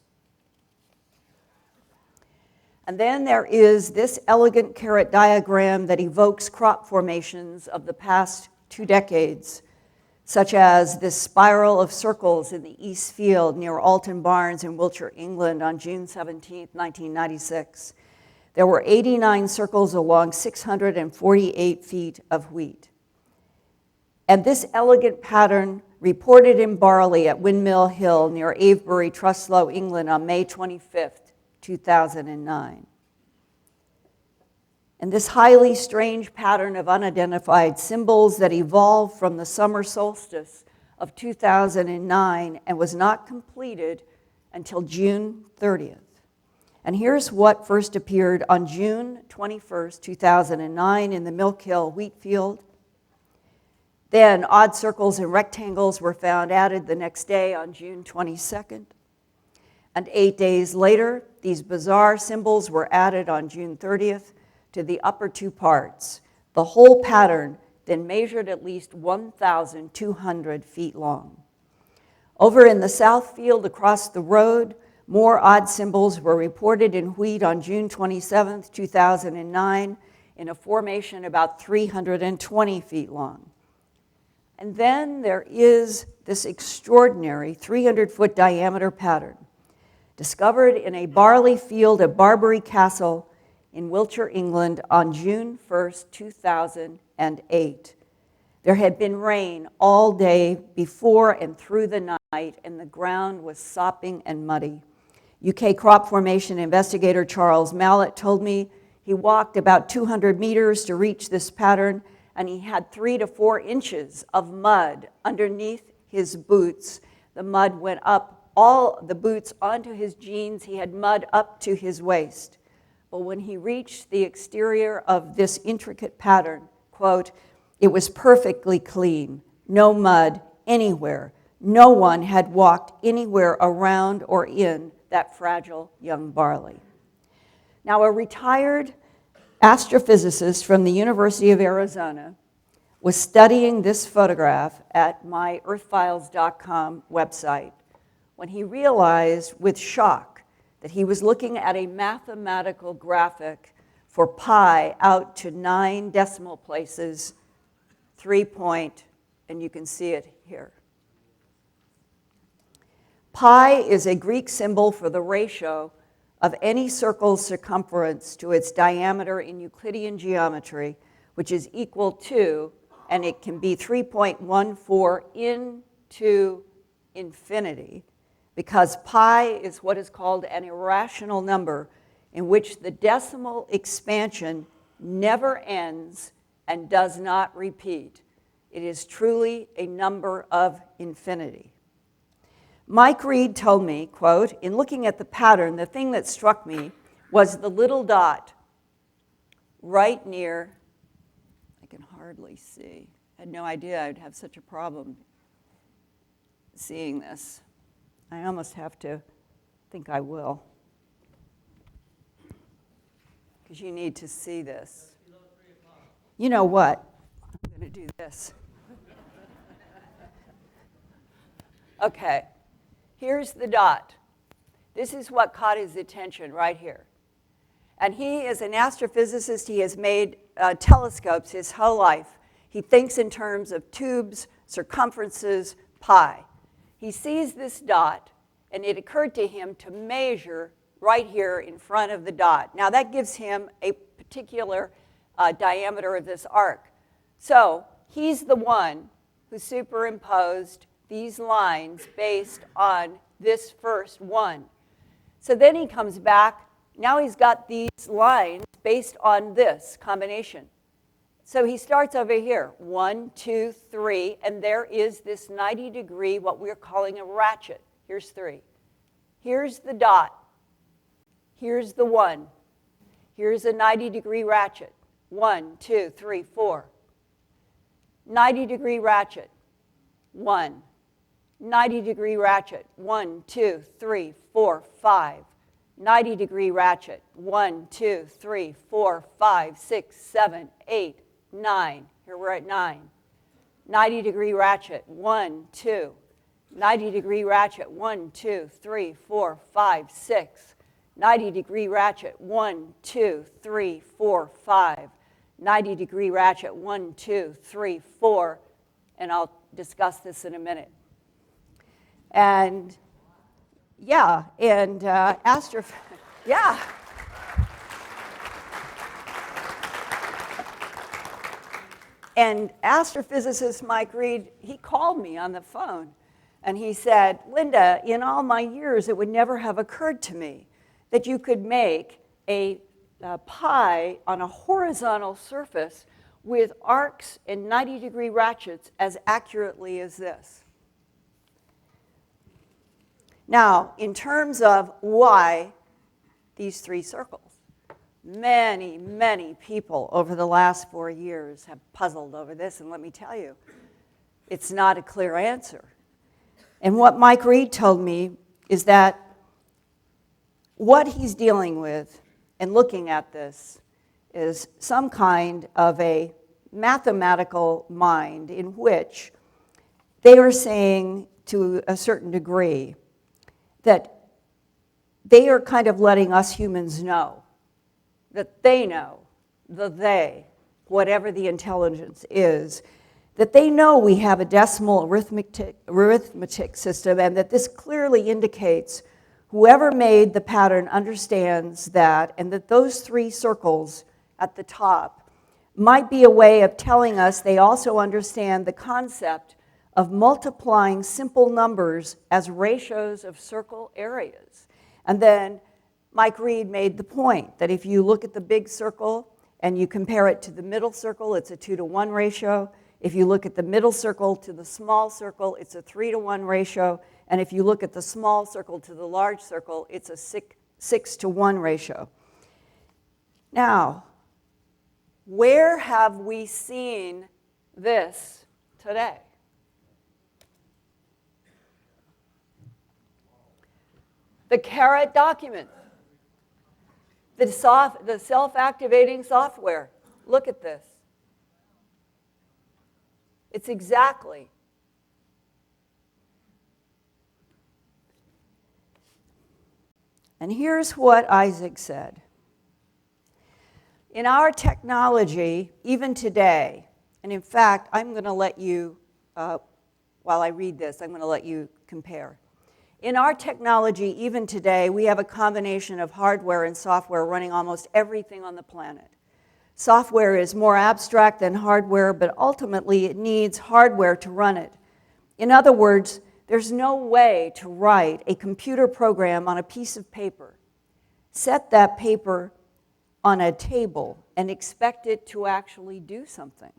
B: And then there is this elegant carrot diagram that evokes crop formations of the past 2 decades, such as this spiral of circles in the East Field near Alton Barns in Wiltshire, England on June 17, 1996. There were 89 circles along 648 feet of wheat. And this elegant pattern reported in barley at Windmill Hill near Avebury, Truslow, England on May 25th, 2009. And this highly strange pattern of unidentified symbols that evolved from the summer solstice of 2009 and was not completed until June 30th. And here's what first appeared on June 21st, 2009 in the Milk Hill wheat field. Then odd circles and rectangles were found added the next day on June 22nd. And 8 days later, these bizarre symbols were added on June 30th to the upper 2 parts. The whole pattern then measured at least 1,200 feet long. Over in the south field across the road, more odd symbols were reported in wheat on June 27th, 2009, in a formation about 320 feet long. And then there is this extraordinary 300-foot diameter pattern discovered in a barley field at Barbary Castle in Wiltshire, England on June 1st, 2008. There had been rain all day before and through the night, and the ground was sopping and muddy. UK crop formation investigator Charles Mallett told me he walked about 200 meters to reach this pattern, and he had 3 to 4 inches of mud underneath his boots. The mud went up all the boots onto his jeans. He had mud up to his waist. But when he reached the exterior of this intricate pattern, quote, "It was perfectly clean, no mud anywhere. No one had walked anywhere around or in that fragile young barley." Now, a retired astrophysicist from the University of Arizona was studying this photograph at my earthfiles.com website when he realized with shock that he was looking at a mathematical graphic for pi out to 9 decimal places, 3 point, and you can see it here. Pi is a Greek symbol for the ratio of any circle's circumference to its diameter in Euclidean geometry, which is equal to, and it can be 3.14 into infinity, because pi is what is called an irrational number in which the decimal expansion never ends and does not repeat. It is truly a number of infinity. Mike Reed told me, quote, "In looking at the pattern, the thing that struck me was the little dot right near," I can hardly see. I had no idea I'd have such a problem seeing this. I almost have to think I will, because you need to see this. You know what? I'm going to do this. Okay. Here's the dot. This is what caught his attention right here. And he is an astrophysicist. He has made telescopes his whole life. He thinks in terms of tubes, circumferences, pi. He sees this dot, and it occurred to him to measure right here in front of the dot. Now, that gives him a particular diameter of this arc. So he's the one who superimposed these lines based on this first one. So then he comes back. Now he's got these lines based on this combination. So he starts over here, 1, 2, 3, and there is this 90-degree, what we're calling a ratchet. Here's 3. Here's the dot. Here's the 1. Here's a 90-degree ratchet. 1, 2, 3, 4. 90-degree ratchet. 1. 90-degree ratchet. 1, 2, 3, 4, 5. 90-degree ratchet. 1, 2, 3, 4, 5, 6, 7, 8, 9. Here we're at 9. 90-degree ratchet. 1, 2. 90-degree ratchet. 1, 2, 3, 4, 5, 6. 90-degree ratchet, 1, 2, 3, 4, 5. 90-degree ratchet, 1, 2, 3, 4. And I'll discuss this in a minute. And yeah, and yeah. And astrophysicist Mike Reed, he called me on the phone, and he said, Linda, in all my years, it would never have occurred to me that you could make a pie on a horizontal surface with arcs and 90-degree ratchets as accurately as this. Now, in terms of why these three circles, many, many people over the last 4 years have puzzled over this, and let me tell you, it's not a clear answer. And what Mike Reed told me is that what he's dealing with and looking at this is some kind of a mathematical mind in which they are saying to a certain degree that they are kind of letting us humans know that they know, the they, whatever the intelligence is, that they know we have a decimal arithmetic system, and that this clearly indicates whoever made the pattern understands that, and that those three circles at the top might be a way of telling us they also understand the concept of multiplying simple numbers as ratios of circle areas. And then Mike Reed made the point that if you look at the big circle and you compare it to the middle circle, it's a 2-to-1 ratio. If you look at the middle circle to the small circle, it's a 3-to-1 ratio. And if you look at the small circle to the large circle, it's a 6-to-1 ratio. Now, where have we seen this today? The CARET document. The self-activating software. Look at this. It's exactly. And here's what Isaac said. In our technology, even today, and in fact, I'm going to let you, while I read this, I'm going to let you compare. In our technology, even today, we have a combination of hardware and software running almost everything on the planet. Software is more abstract than hardware, but ultimately it needs hardware to run it. In other words, there's no way to write a computer program on a piece of paper, set that paper on a table, and expect it to actually do something.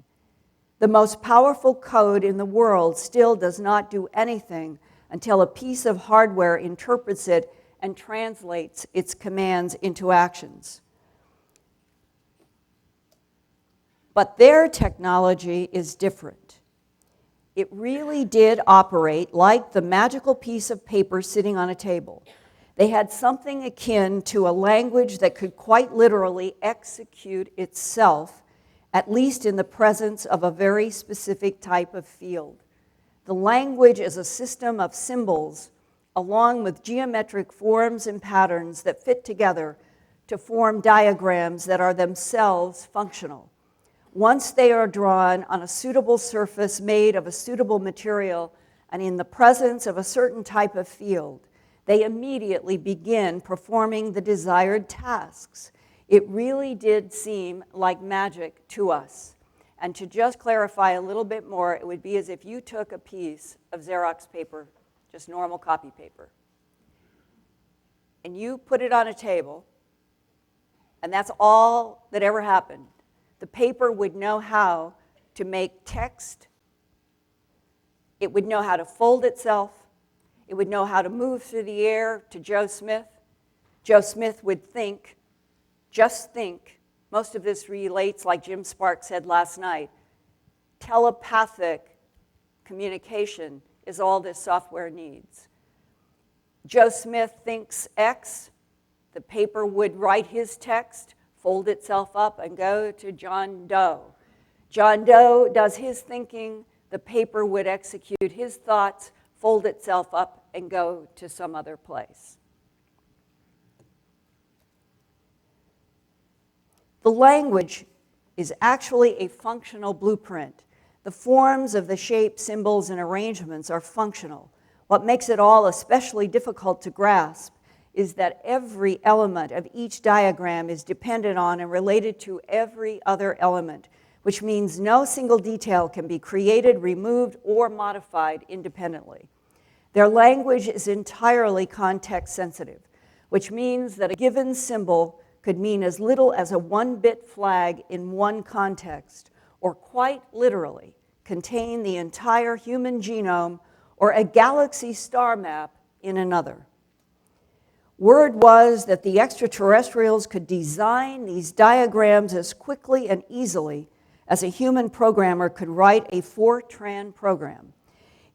B: The most powerful code in the world still does not do anything until a piece of hardware interprets it and translates its commands into actions. But their technology is different. It really did operate like the magical piece of paper sitting on a table. They had something akin to a language that could quite literally execute itself, at least in the presence of a very specific type of field. The language is a system of symbols along with geometric forms and patterns that fit together to form diagrams that are themselves functional. Once they are drawn on a suitable surface made of a suitable material and in the presence of a certain type of field, they immediately begin performing the desired tasks. It really did seem like magic to us. And to just clarify a little bit more, it would be as if you took a piece of Xerox paper, just normal copy paper, and you put it on a table, and that's all that ever happened. The paper would know how to make text. It would know how to fold itself. It would know how to move through the air to Joe Smith. Joe Smith would think, just think. Most of this relates, like Jim Sparks said last night, telepathic communication is all this software needs. Joe Smith thinks X, the paper would write his text, fold itself up, and go to John Doe. John Doe does his thinking, the paper would execute his thoughts, fold itself up, and go to some other place. The language is actually a functional blueprint. The forms of the shapes, symbols, and arrangements are functional. What makes it all especially difficult to grasp is that every element of each diagram is dependent on and related to every other element, which means no single detail can be created, removed, or modified independently. Their language is entirely context sensitive, which means that a given symbol could mean as little as a 1-bit flag in one context, or quite literally contain the entire human genome or a galaxy star map in another. Word was that the extraterrestrials could design these diagrams as quickly and easily as a human programmer could write a Fortran program.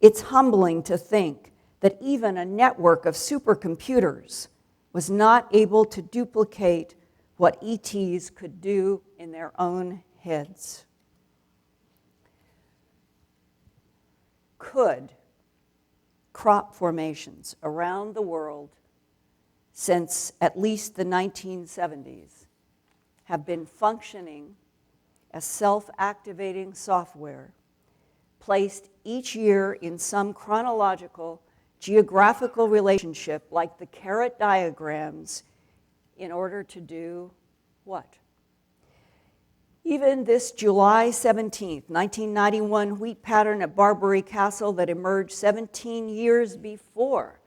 B: It's humbling to think that even a network of supercomputers was not able to duplicate what ETs could do in their own heads. Could crop formations around the world since at least the 1970s have been functioning as self-activating software placed each year in some chronological, geographical relationship like the carrot diagrams in order to do what? Even this July 17th, 1991 wheat pattern at Barbary Castle that emerged 17 years before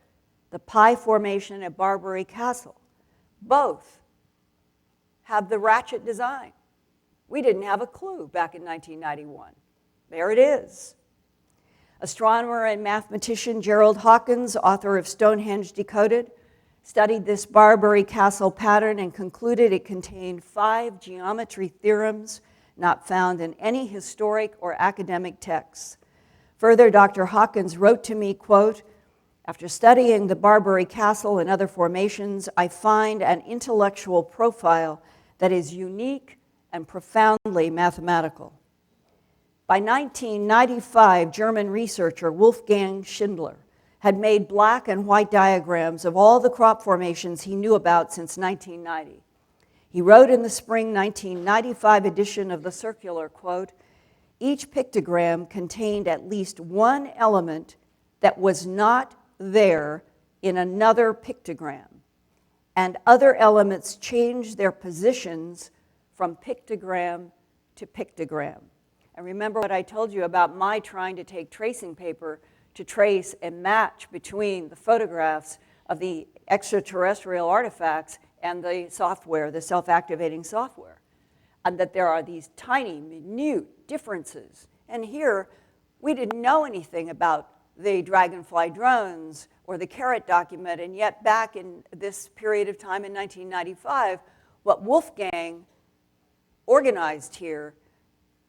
B: the pie formation at Barbary Castle, both have the ratchet design. We didn't have a clue back in 1991. There it is. Astronomer and mathematician Gerald Hawkins, author of Stonehenge Decoded, studied this Barbary Castle pattern and concluded it contained 5 geometry theorems not found in any historic or academic texts. Further, Dr. Hawkins wrote to me, quote, "After studying the Barbary Castle and other formations, I find an intellectual profile that is unique and profoundly mathematical." By 1995, German researcher Wolfgang Schindler had made black and white diagrams of all the crop formations he knew about since 1990. He wrote in the spring 1995 edition of the Circular, quote, "Each pictogram contained at least one element that was not there in another pictogram, and other elements changed their positions from pictogram to pictogram." And remember what I told you about my trying to take tracing paper to trace and match between the photographs of the extraterrestrial artifacts and the software, the self-activating software, and that there are these tiny, minute differences. And here, we didn't know anything about the Dragonfly drones or the Carrot document, and yet back in this period of time in 1995, what Wolfgang organized here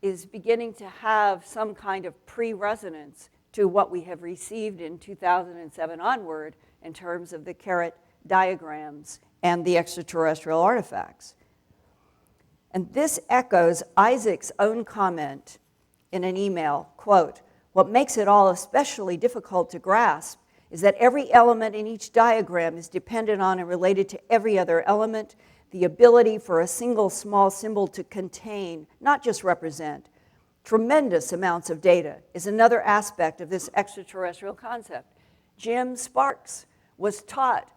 B: is beginning to have some kind of pre-resonance to what we have received in 2007 onward in terms of the Carrot diagrams and the extraterrestrial artifacts. And this echoes Isaac's own comment in an email, quote, "What makes it all especially difficult to grasp is that every element in each diagram is dependent on and related to every other element. The ability for a single small symbol to contain, not just represent, tremendous amounts of data is another aspect of this extraterrestrial concept. Jim Sparks was taught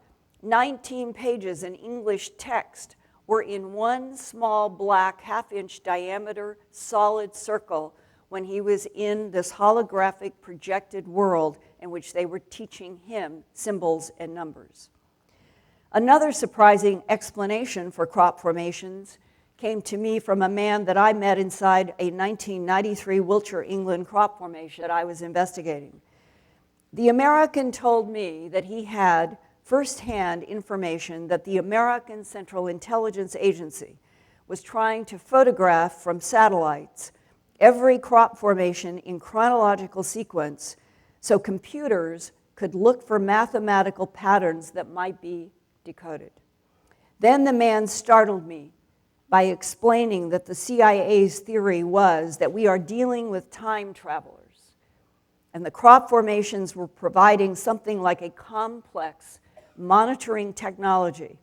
B: 19 pages in English text were in one small black half-inch diameter solid circle when he was in this holographic projected world in which they were teaching him symbols and numbers." Another surprising explanation for crop formations came to me from a man that I met inside a 1993 Wiltshire, England crop formation that I was investigating. The American told me that he had firsthand information that the American Central Intelligence Agency was trying to photograph from satellites every crop formation in chronological sequence so computers could look for mathematical patterns that might be decoded. Then the man startled me by explaining that the CIA's theory was that we are dealing with time travelers, and the crop formations were providing something like a complex monitoring technology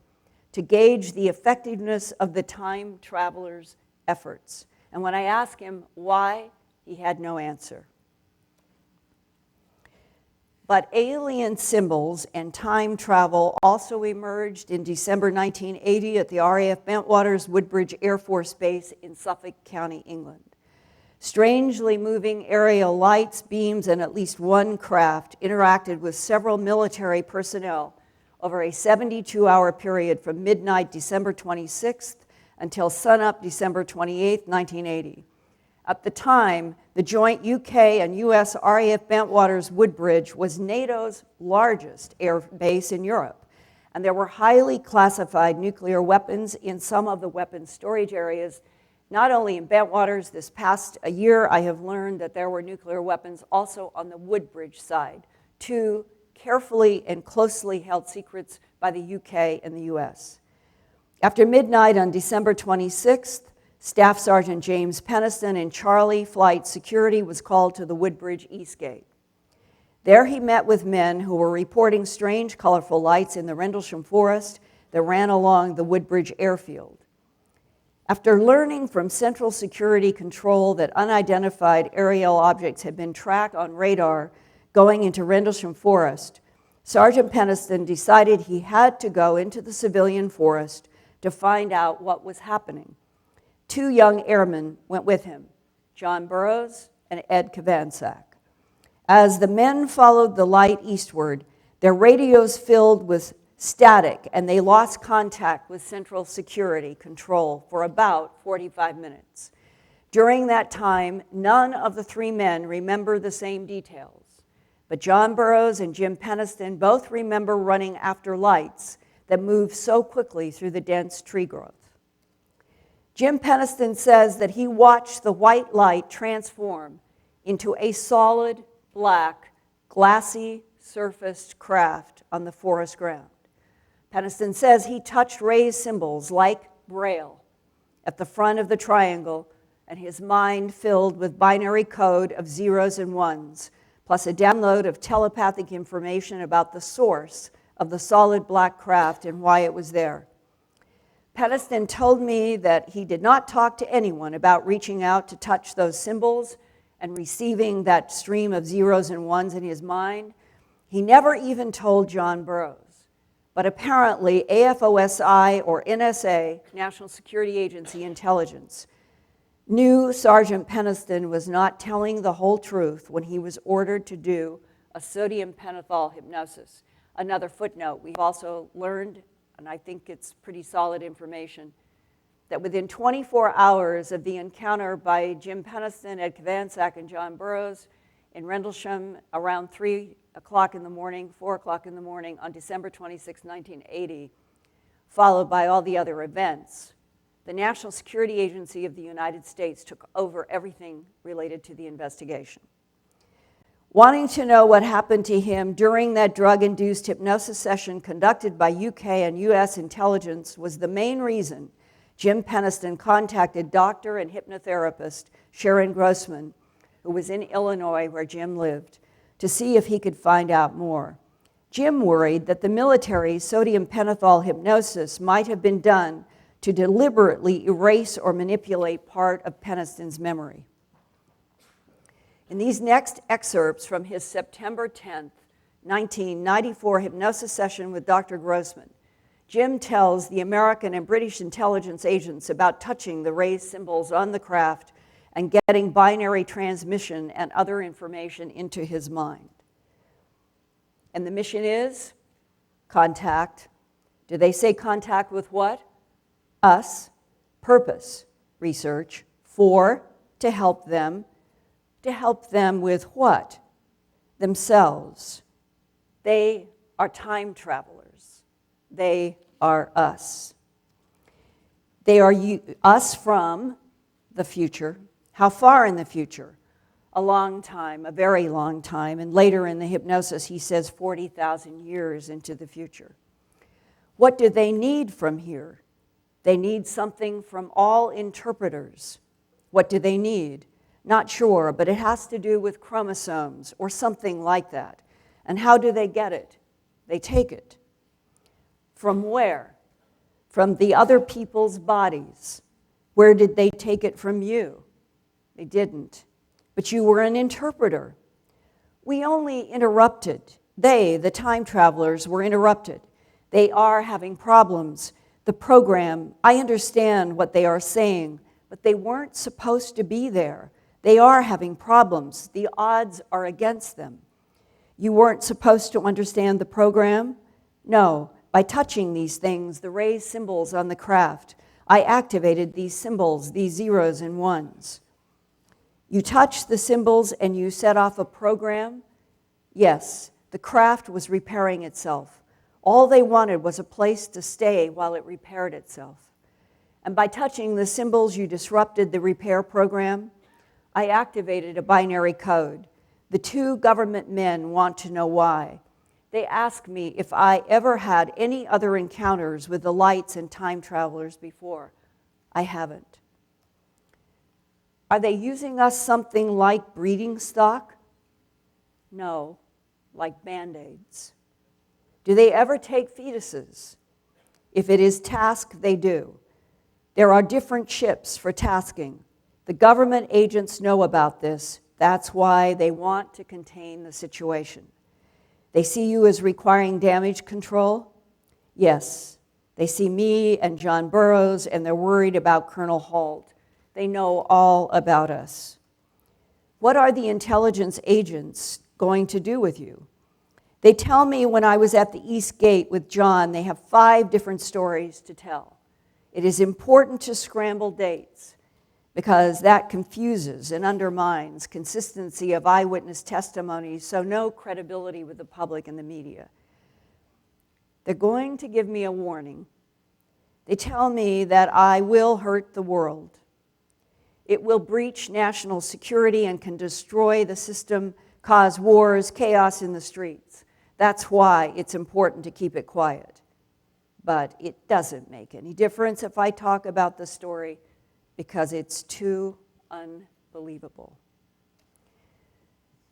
B: to gauge the effectiveness of the time traveler's efforts. And when I asked him why, he had no answer. But alien symbols and time travel also emerged in December 1980 at the RAF Bentwaters Woodbridge Air Force Base in Suffolk County, England. Strangely moving aerial lights, beams, and at least one craft interacted with several military personnel over a 72-hour period from midnight December 26th until sunup December 28, 1980. At the time, the joint UK and US RAF Bentwaters Woodbridge was NATO's largest air base in Europe, and there were highly classified nuclear weapons in some of the weapons storage areas. Not only in Bentwaters, this past year I have learned that there were nuclear weapons also on the Woodbridge side, two carefully and closely held secrets by the UK and the US. After midnight on December 26th, Staff Sergeant James Peniston in Charlie Flight Security was called to the Woodbridge East Gate. There he met with men who were reporting strange, colorful lights in the Rendlesham Forest that ran along the Woodbridge airfield. After learning from Central Security Control that unidentified aerial objects had been tracked on radar going into Rendlesham Forest, Sergeant Peniston decided he had to go into the civilian forest to find out what was happening. Two young airmen went with him, John Burroughs and Ed Kovansak. As the men followed the light eastward, their radios filled with static, and they lost contact with Central Security Control for about 45 minutes. During that time, none of the three men remember the same details, but John Burroughs and Jim Peniston both remember running after lights that moved so quickly through the dense tree growth. Jim Peniston says that he watched the white light transform into a solid, black, glassy surfaced craft on the forest ground. Peniston says he touched raised symbols like Braille at the front of the triangle, and his mind filled with binary code of zeros and ones, plus a download of telepathic information about the source of the solid black craft and why it was there. Peniston told me that he did not talk to anyone about reaching out to touch those symbols and receiving that stream of zeros and ones in his mind. He never even told John Burroughs. But apparently AFOSI or NSA, National Security Agency Intelligence, knew Sergeant Peniston was not telling the whole truth when he was ordered to do a sodium pentothal hypnosis. Another footnote, we've also learned, and I think it's pretty solid information, that within 24 hours of the encounter by Jim Peniston, Ed Kovansak, and John Burroughs in Rendlesham around 3 o'clock in the morning, 4 o'clock in the morning on December 26, 1980, followed by all the other events, the National Security Agency of the United States took over everything related to the investigation. Wanting to know what happened to him during that drug-induced hypnosis session conducted by UK and US intelligence was the main reason Jim Peniston contacted doctor and hypnotherapist Sharon Grossman, who was in Illinois where Jim lived, to see if he could find out more. Jim worried that the military's sodium pentothal hypnosis might have been done to deliberately erase or manipulate part of Peniston's memory. In these next excerpts from his September 10, 1994 hypnosis session with Dr. Grossman, Jim tells the American and British intelligence agents about touching the raised symbols on the craft and getting binary transmission and other information into his mind. And the mission is contact. Do they say contact with what? Us. Purpose, research. For, to help them. To help them with what? Themselves. They are time travelers. They are us. They are us from the future. How far in the future? A long time, a very long time. And later in the hypnosis, he says 40,000 years into the future. What do they need from here? They need something from all interpreters. What do they need? Not sure, but it has to do with chromosomes or something like that. And how do they get it? They take it. From where? from the other people's bodies. Where did they take it from you? They didn't. But you were an interpreter. We only interrupted. They, the time travelers, were interrupted. They are having problems. The program, I understand what they are saying, but they weren't supposed to be there. They are having problems. The odds are against them. You weren't supposed to understand the program? No. By touching these things, the raised symbols on the craft, I activated these symbols, these zeros and ones. You touched the symbols and you set off a program? Yes, the craft was repairing itself. All they wanted was a place to stay while it repaired itself. And by touching the symbols, you disrupted the repair program. I activated a binary code. The two government men want to know why. They ask me if I ever had any other encounters with the lights and time travelers before. I haven't. Are they using us something like breeding stock? No, like Band-Aids. Do they ever take fetuses? If it is task, they do. There are different ships for tasking. The government agents know about this. That's why they want to contain the situation. They see you as requiring damage control? Yes. They see me and John Burroughs, and they're worried about Colonel Halt. They know all about us. What are the intelligence agents going to do with you? They tell me when I was at the East Gate with John, they have 5 different stories to tell. It is important to scramble dates because that confuses and undermines consistency of eyewitness testimony, so no credibility with the public and the media. They're going to give me a warning. They tell me that I will hurt the world. It will breach national security and can destroy the system, cause wars, chaos in the streets. That's why it's important to keep it quiet. But it doesn't make any difference if I talk about the story because it's too unbelievable.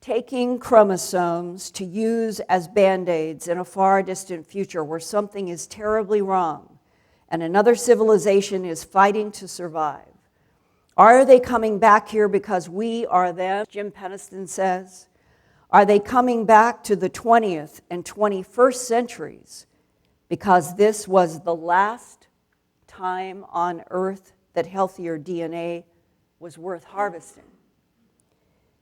B: Taking chromosomes to use as Band-Aids in a far distant future where something is terribly wrong and another civilization is fighting to survive. Are they coming back here because we are them, Jim Peniston says? Are they coming back to the 20th and 21st centuries because this was the last time on Earth that healthier DNA was worth harvesting?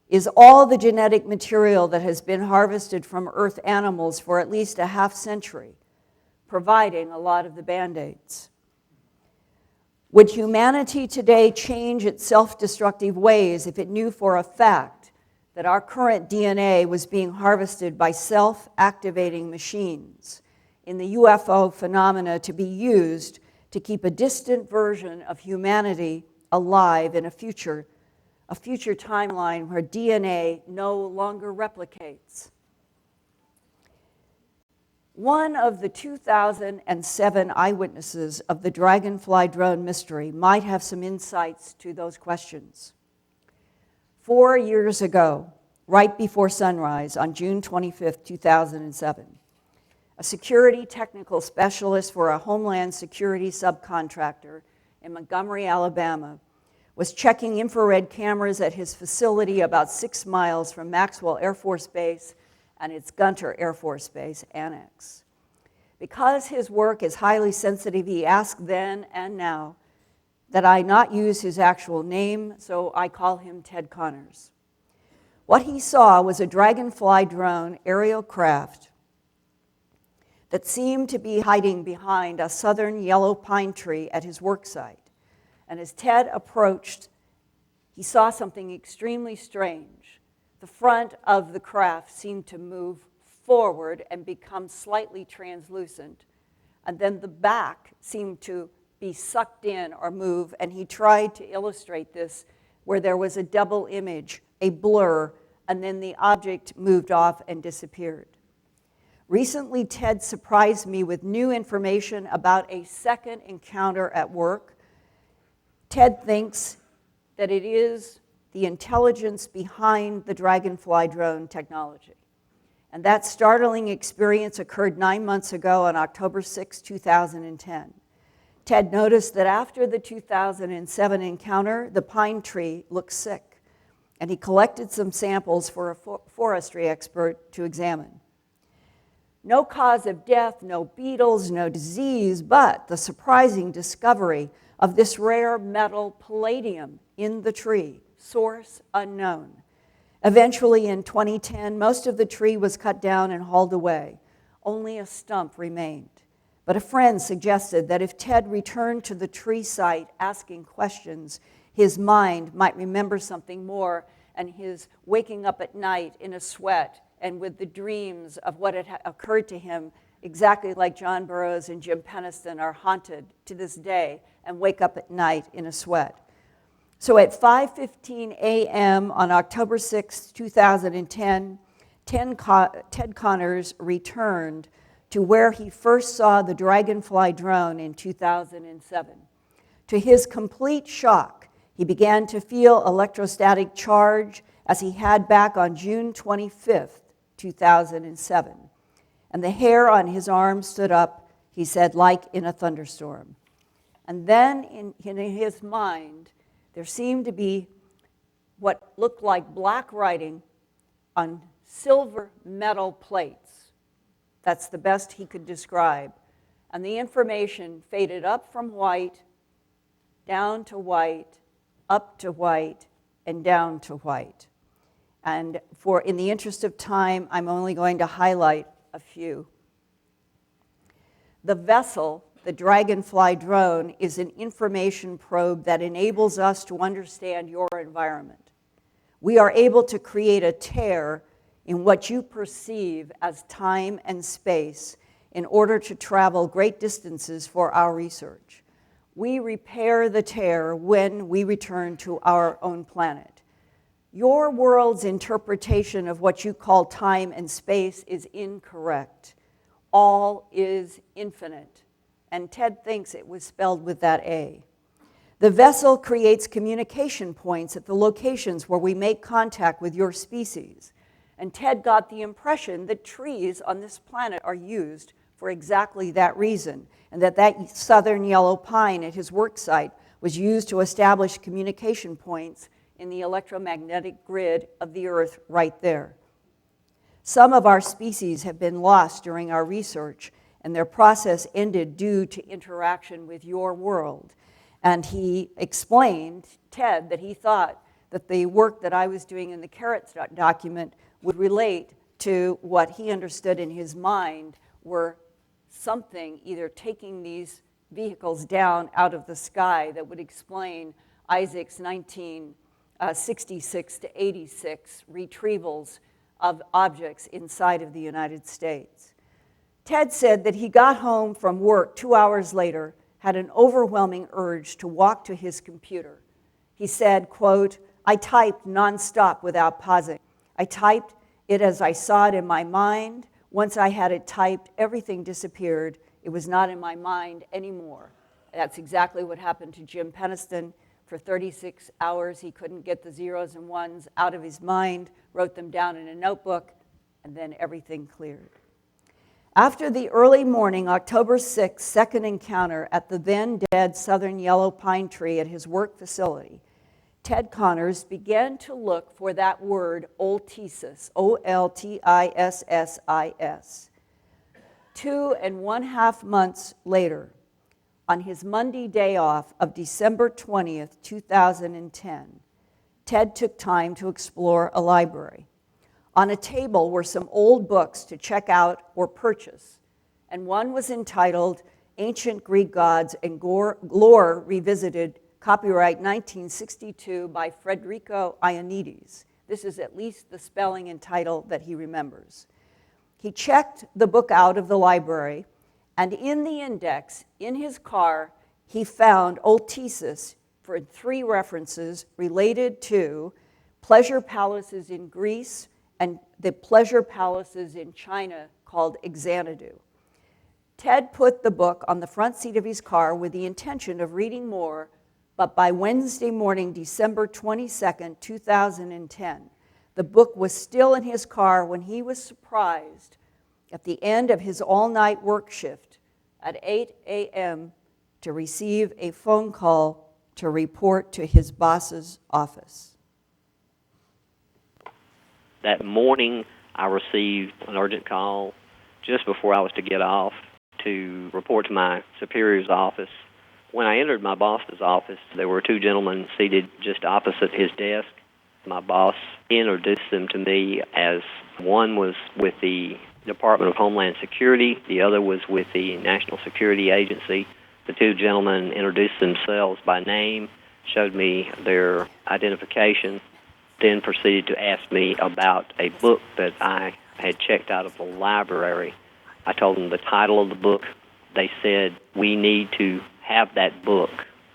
B: Is all the genetic material that has been harvested from Earth animals for at least a half century providing a lot of the Band-Aids? Would humanity today change its self-destructive ways if it knew for a fact that our current DNA was being harvested by self-activating machines in the UFO phenomena to be used to keep a distant version of humanity alive in a future timeline where DNA no longer replicates? One of the 2007 eyewitnesses of the Dragonfly drone mystery might have some insights to those questions. 4 years ago, right before sunrise on June 25, 2007, a security technical specialist for a Homeland Security subcontractor in Montgomery, Alabama, was checking infrared cameras at his facility about 6 miles from Maxwell Air Force Base and its Gunter Air Force Base annex. Because his work is highly sensitive, he asked then and now that I not use his actual name, so I call him Ted Connors. What he saw was a Dragonfly drone aerial craft that seemed to be hiding behind a southern yellow pine tree at his work site. And as Ted approached, he saw something extremely strange. The front of the craft seemed to move forward and become slightly translucent, and then the back seemed to be sucked in or move, and he tried to illustrate this where there was a double image, a blur, and then the object moved off and disappeared. Recently, Ted surprised me with new information about a second encounter at work. Ted thinks that it is the intelligence behind the Dragonfly drone technology. And that startling experience occurred 9 months ago on October 6, 2010. Ted noticed that after the 2007 encounter, the pine tree looked sick, and he collected some samples for a forestry expert to examine. No cause of death, no beetles, no disease, but the surprising discovery of this rare metal palladium in the tree, source unknown. Eventually, in 2010, most of the tree was cut down and hauled away. Only a stump remained. But a friend suggested that if Ted returned to the tree site asking questions, his mind might remember something more, and his waking up at night in a sweat and with the dreams of what had occurred to him, exactly like John Burroughs and Jim Penniston, are haunted to this day and wake up at night in a sweat. So at 5:15 a.m. on October 6, 2010, Ted Connors returned to where he first saw the Dragonfly drone in 2007. To his complete shock, he began to feel electrostatic charge as he had back on June 25th, 2007. And the hair on his arm stood up, he said, like in a thunderstorm. And then in his mind, there seemed to be what looked like black writing on silver metal plates. That's the best he could describe. And the information faded up from white, down to white, up to white, and down to white. And in the interest of time, I'm only going to highlight a few. The vessel, the Dragonfly drone, is an information probe that enables us to understand your environment. We are able to create a tear in what you perceive as time and space in order to travel great distances for our research. We repair the tear when we return to our own planet. Your world's interpretation of what you call time and space is incorrect. All is infinite, and Ted thinks it was spelled with that A. The vessel creates communication points at the locations where we make contact with your species. And Ted got the impression that trees on this planet are used for exactly that reason, and that southern yellow pine at his work site was used to establish communication points in the electromagnetic grid of the Earth right there. Some of our species have been lost during our research, and their process ended due to interaction with your world. And he explained, Ted, that he thought that the work that I was doing in the Carrots document would relate to what he understood in his mind were something either taking these vehicles down out of the sky that would explain Isaac's 1966 to 86 retrievals of objects inside of the United States. Ted said that he got home from work 2 hours later, had an overwhelming urge to walk to his computer. He said, quote, "I typed nonstop without pausing. I typed it as I saw it in my mind. Once I had it typed, everything disappeared. It was not in my mind anymore." That's exactly what happened to Jim Penniston. For 36 hours, he couldn't get the zeros and ones out of his mind, wrote them down in a notebook, and then everything cleared. After the early morning, October 6th, second encounter at the then dead southern yellow pine tree at his work facility, Ted Connors began to look for that word, oltissus, O-L-T-I-S-S-I-S. 2.5 months later, on his Monday day off of December 20th, 2010, Ted took time to explore a library. On a table were some old books to check out or purchase, and one was entitled Ancient Greek Gods and Lore Revisited, copyright 1962 by Federico Ionides. This is at least the spelling and title that he remembers. He checked the book out of the library, and in the index, in his car, he found oltissus for 3 references related to pleasure palaces in Greece and the pleasure palaces in China called Xanadu. Ted put the book on the front seat of his car with the intention of reading more, but by Wednesday morning, December 22nd, 2010, the book was still in his car when he was surprised at the end of his all-night work shift at 8 a.m. to receive a phone call to report to his boss's office?
D: That morning, I received an urgent call just before I was to get off to report to my superior's office. When I entered my boss's office, there were two gentlemen seated just opposite his desk. My boss introduced them to me as one was with the Department of Homeland Security, the other was with the National Security Agency. The two gentlemen introduced themselves by name, showed me their identification, then proceeded to ask me about a book that I had checked out of the library. I told them the title of the book. They said, "We need to have that book."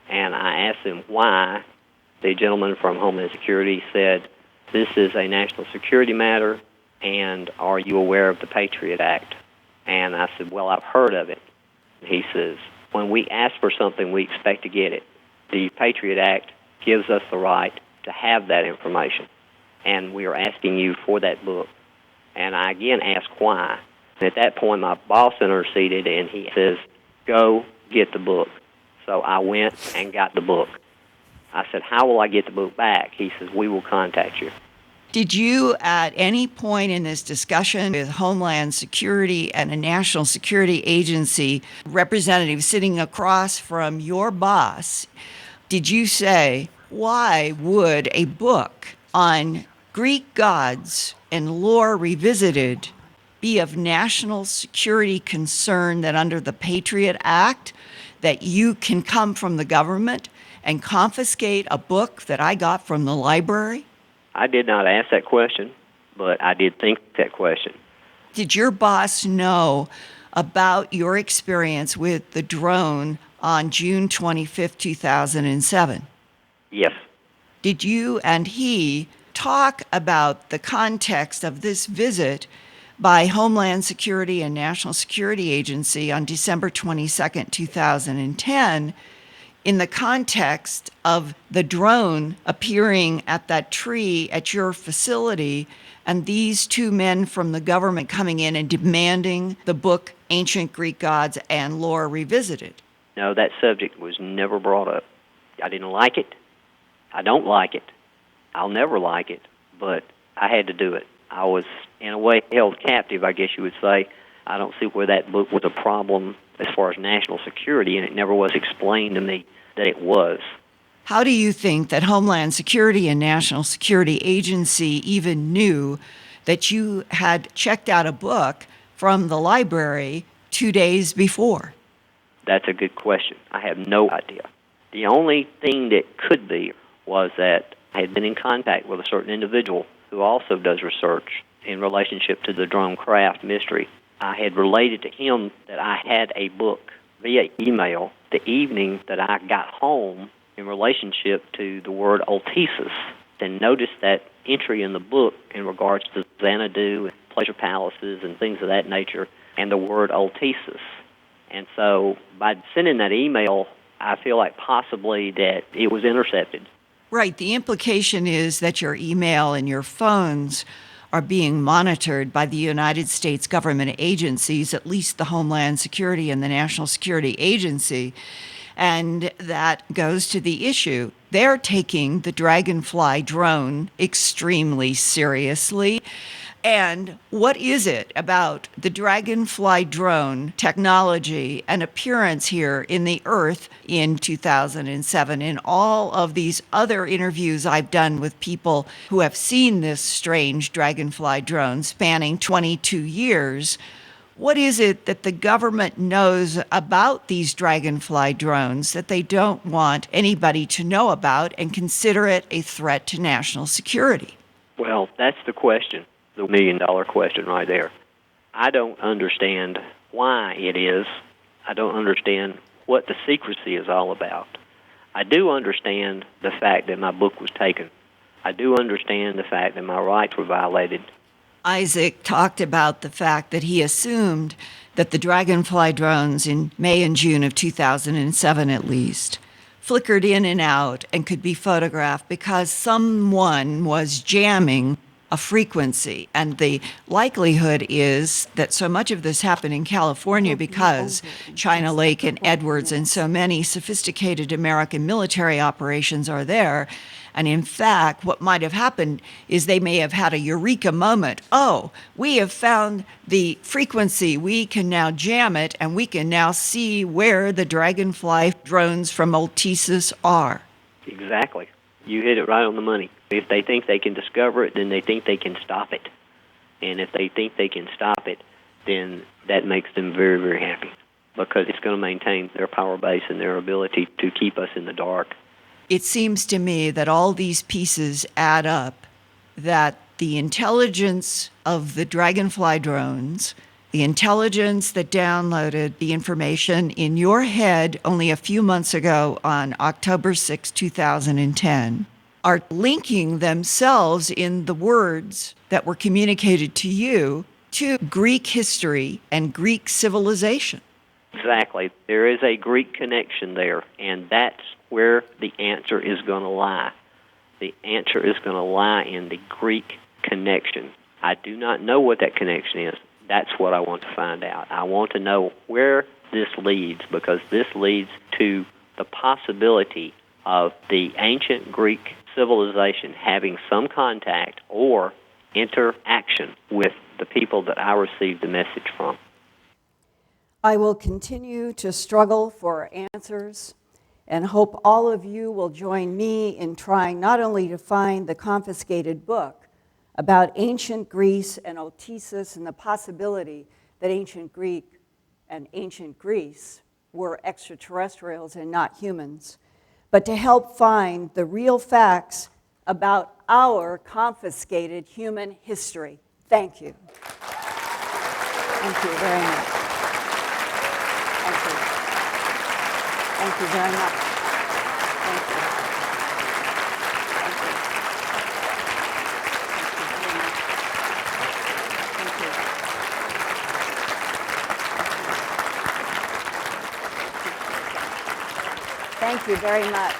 D: And I asked them why. The gentleman from Homeland Security said, "This is a national security matter, and are you aware of the Patriot Act?" And I said, "Well, I've heard of it." He says, "When we ask for something, we expect to get it. The Patriot Act gives us the right to have that information, and we are asking you for that book." And I again asked why. And at that point, my boss interceded, and he says, "Go get the book." So I went and got the book. I said, "How will I get the book back?" He says, "We will contact you."
B: Did you, at any point in this discussion with Homeland Security and a national security agency representative sitting across from your boss, did you say, why would a book on Greek gods and lore revisited be of national security concern, that under the Patriot Act, that you can come from the government and confiscate a book that I got from the library?
D: I did not ask that question, but I did think that question.
B: Did your boss know about your experience with the drone on June 25th, 2007?
D: Yes.
B: Did you and he talk about the context of this visit by Homeland Security and National Security Agency on December 22nd, 2010, in the context of the drone appearing at that tree at your facility and these two men from the government coming in and demanding the book Ancient Greek Gods and Lore Revisited?
D: No, that subject was never brought up. I didn't like it. I don't like it. I'll never like it, but I had to do it. I was, in a way, held captive, I guess you would say. I don't see where that book was a problem as far as national security, and it never was explained to me that it was.
B: How do you think that Homeland Security and National Security Agency even knew that you had checked out a book from the library 2 days before?
D: That's a good question. I have no idea. The only thing that could be was that I had been in contact with a certain individual who also does research in relationship to the drone craft mystery. I had related to him that I had a book via email the evening that I got home in relationship to the word Oltesis, and noticed that entry in the book in regards to Xanadu and pleasure palaces and things of that nature, and the word Oltesis. And so by sending that email, I feel like possibly that it was intercepted.
B: Right. The implication is that your email and your phones are being monitored by the United States government agencies, at least the Homeland Security and the National Security Agency. And that goes to the issue. They're taking the Dragonfly drone extremely seriously. And what is it about the Dragonfly drone technology and appearance here in the Earth in 2007, in all of these other interviews I've done with people who have seen this strange Dragonfly drone spanning 22 years, what is it that the government knows about these Dragonfly drones that they don't want anybody to know about and consider it a threat to national security?
D: Well, that's the question. The $1 million question right there. I don't understand why it is. I don't understand what the secrecy is all about. I do understand the fact that my book was taken. I do understand the fact that my rights were violated.
B: Isaac talked about the fact that he assumed that the Dragonfly drones in May and June of 2007 at least flickered in and out and could be photographed because someone was jamming a frequency. And the likelihood is that so much of this happened in California because China Lake and Edwards and so many sophisticated American military operations are there. And in fact, what might have happened is they may have had a eureka moment. Oh, we have found the frequency. We can now jam it, and we can now see where the Dragonfly drones from Altesis are.
D: Exactly. You hit it right on the money. If they think they can discover it, then they think they can stop it. And if they think they can stop it, then that makes them very, very happy, because it's going to maintain their power base and their ability to keep us in the dark.
B: It seems to me that all these pieces add up, that the intelligence of the Dragonfly drones, the intelligence that downloaded the information in your head only a few months ago on October 6, 2010, are linking themselves in the words that were communicated to you to Greek history and Greek civilization.
D: Exactly. There is a Greek connection there, and that's where the answer is going to lie. The answer is going to lie in the Greek connection. I do not know what that connection is. That's what I want to find out. I want to know where this leads, because this leads to the possibility of the ancient Greek civilization having some contact or interaction with the people that I received the message from.
B: I will continue to struggle for answers and hope all of you will join me in trying not only to find the confiscated book about ancient Greece and Altesis and the possibility that ancient Greek and ancient Greece were extraterrestrials and not humans, but to help find the real facts about our confiscated human history. Thank you. Thank you very much. Thank you. Thank you very much. Thank you. Thank you. Thank you very much.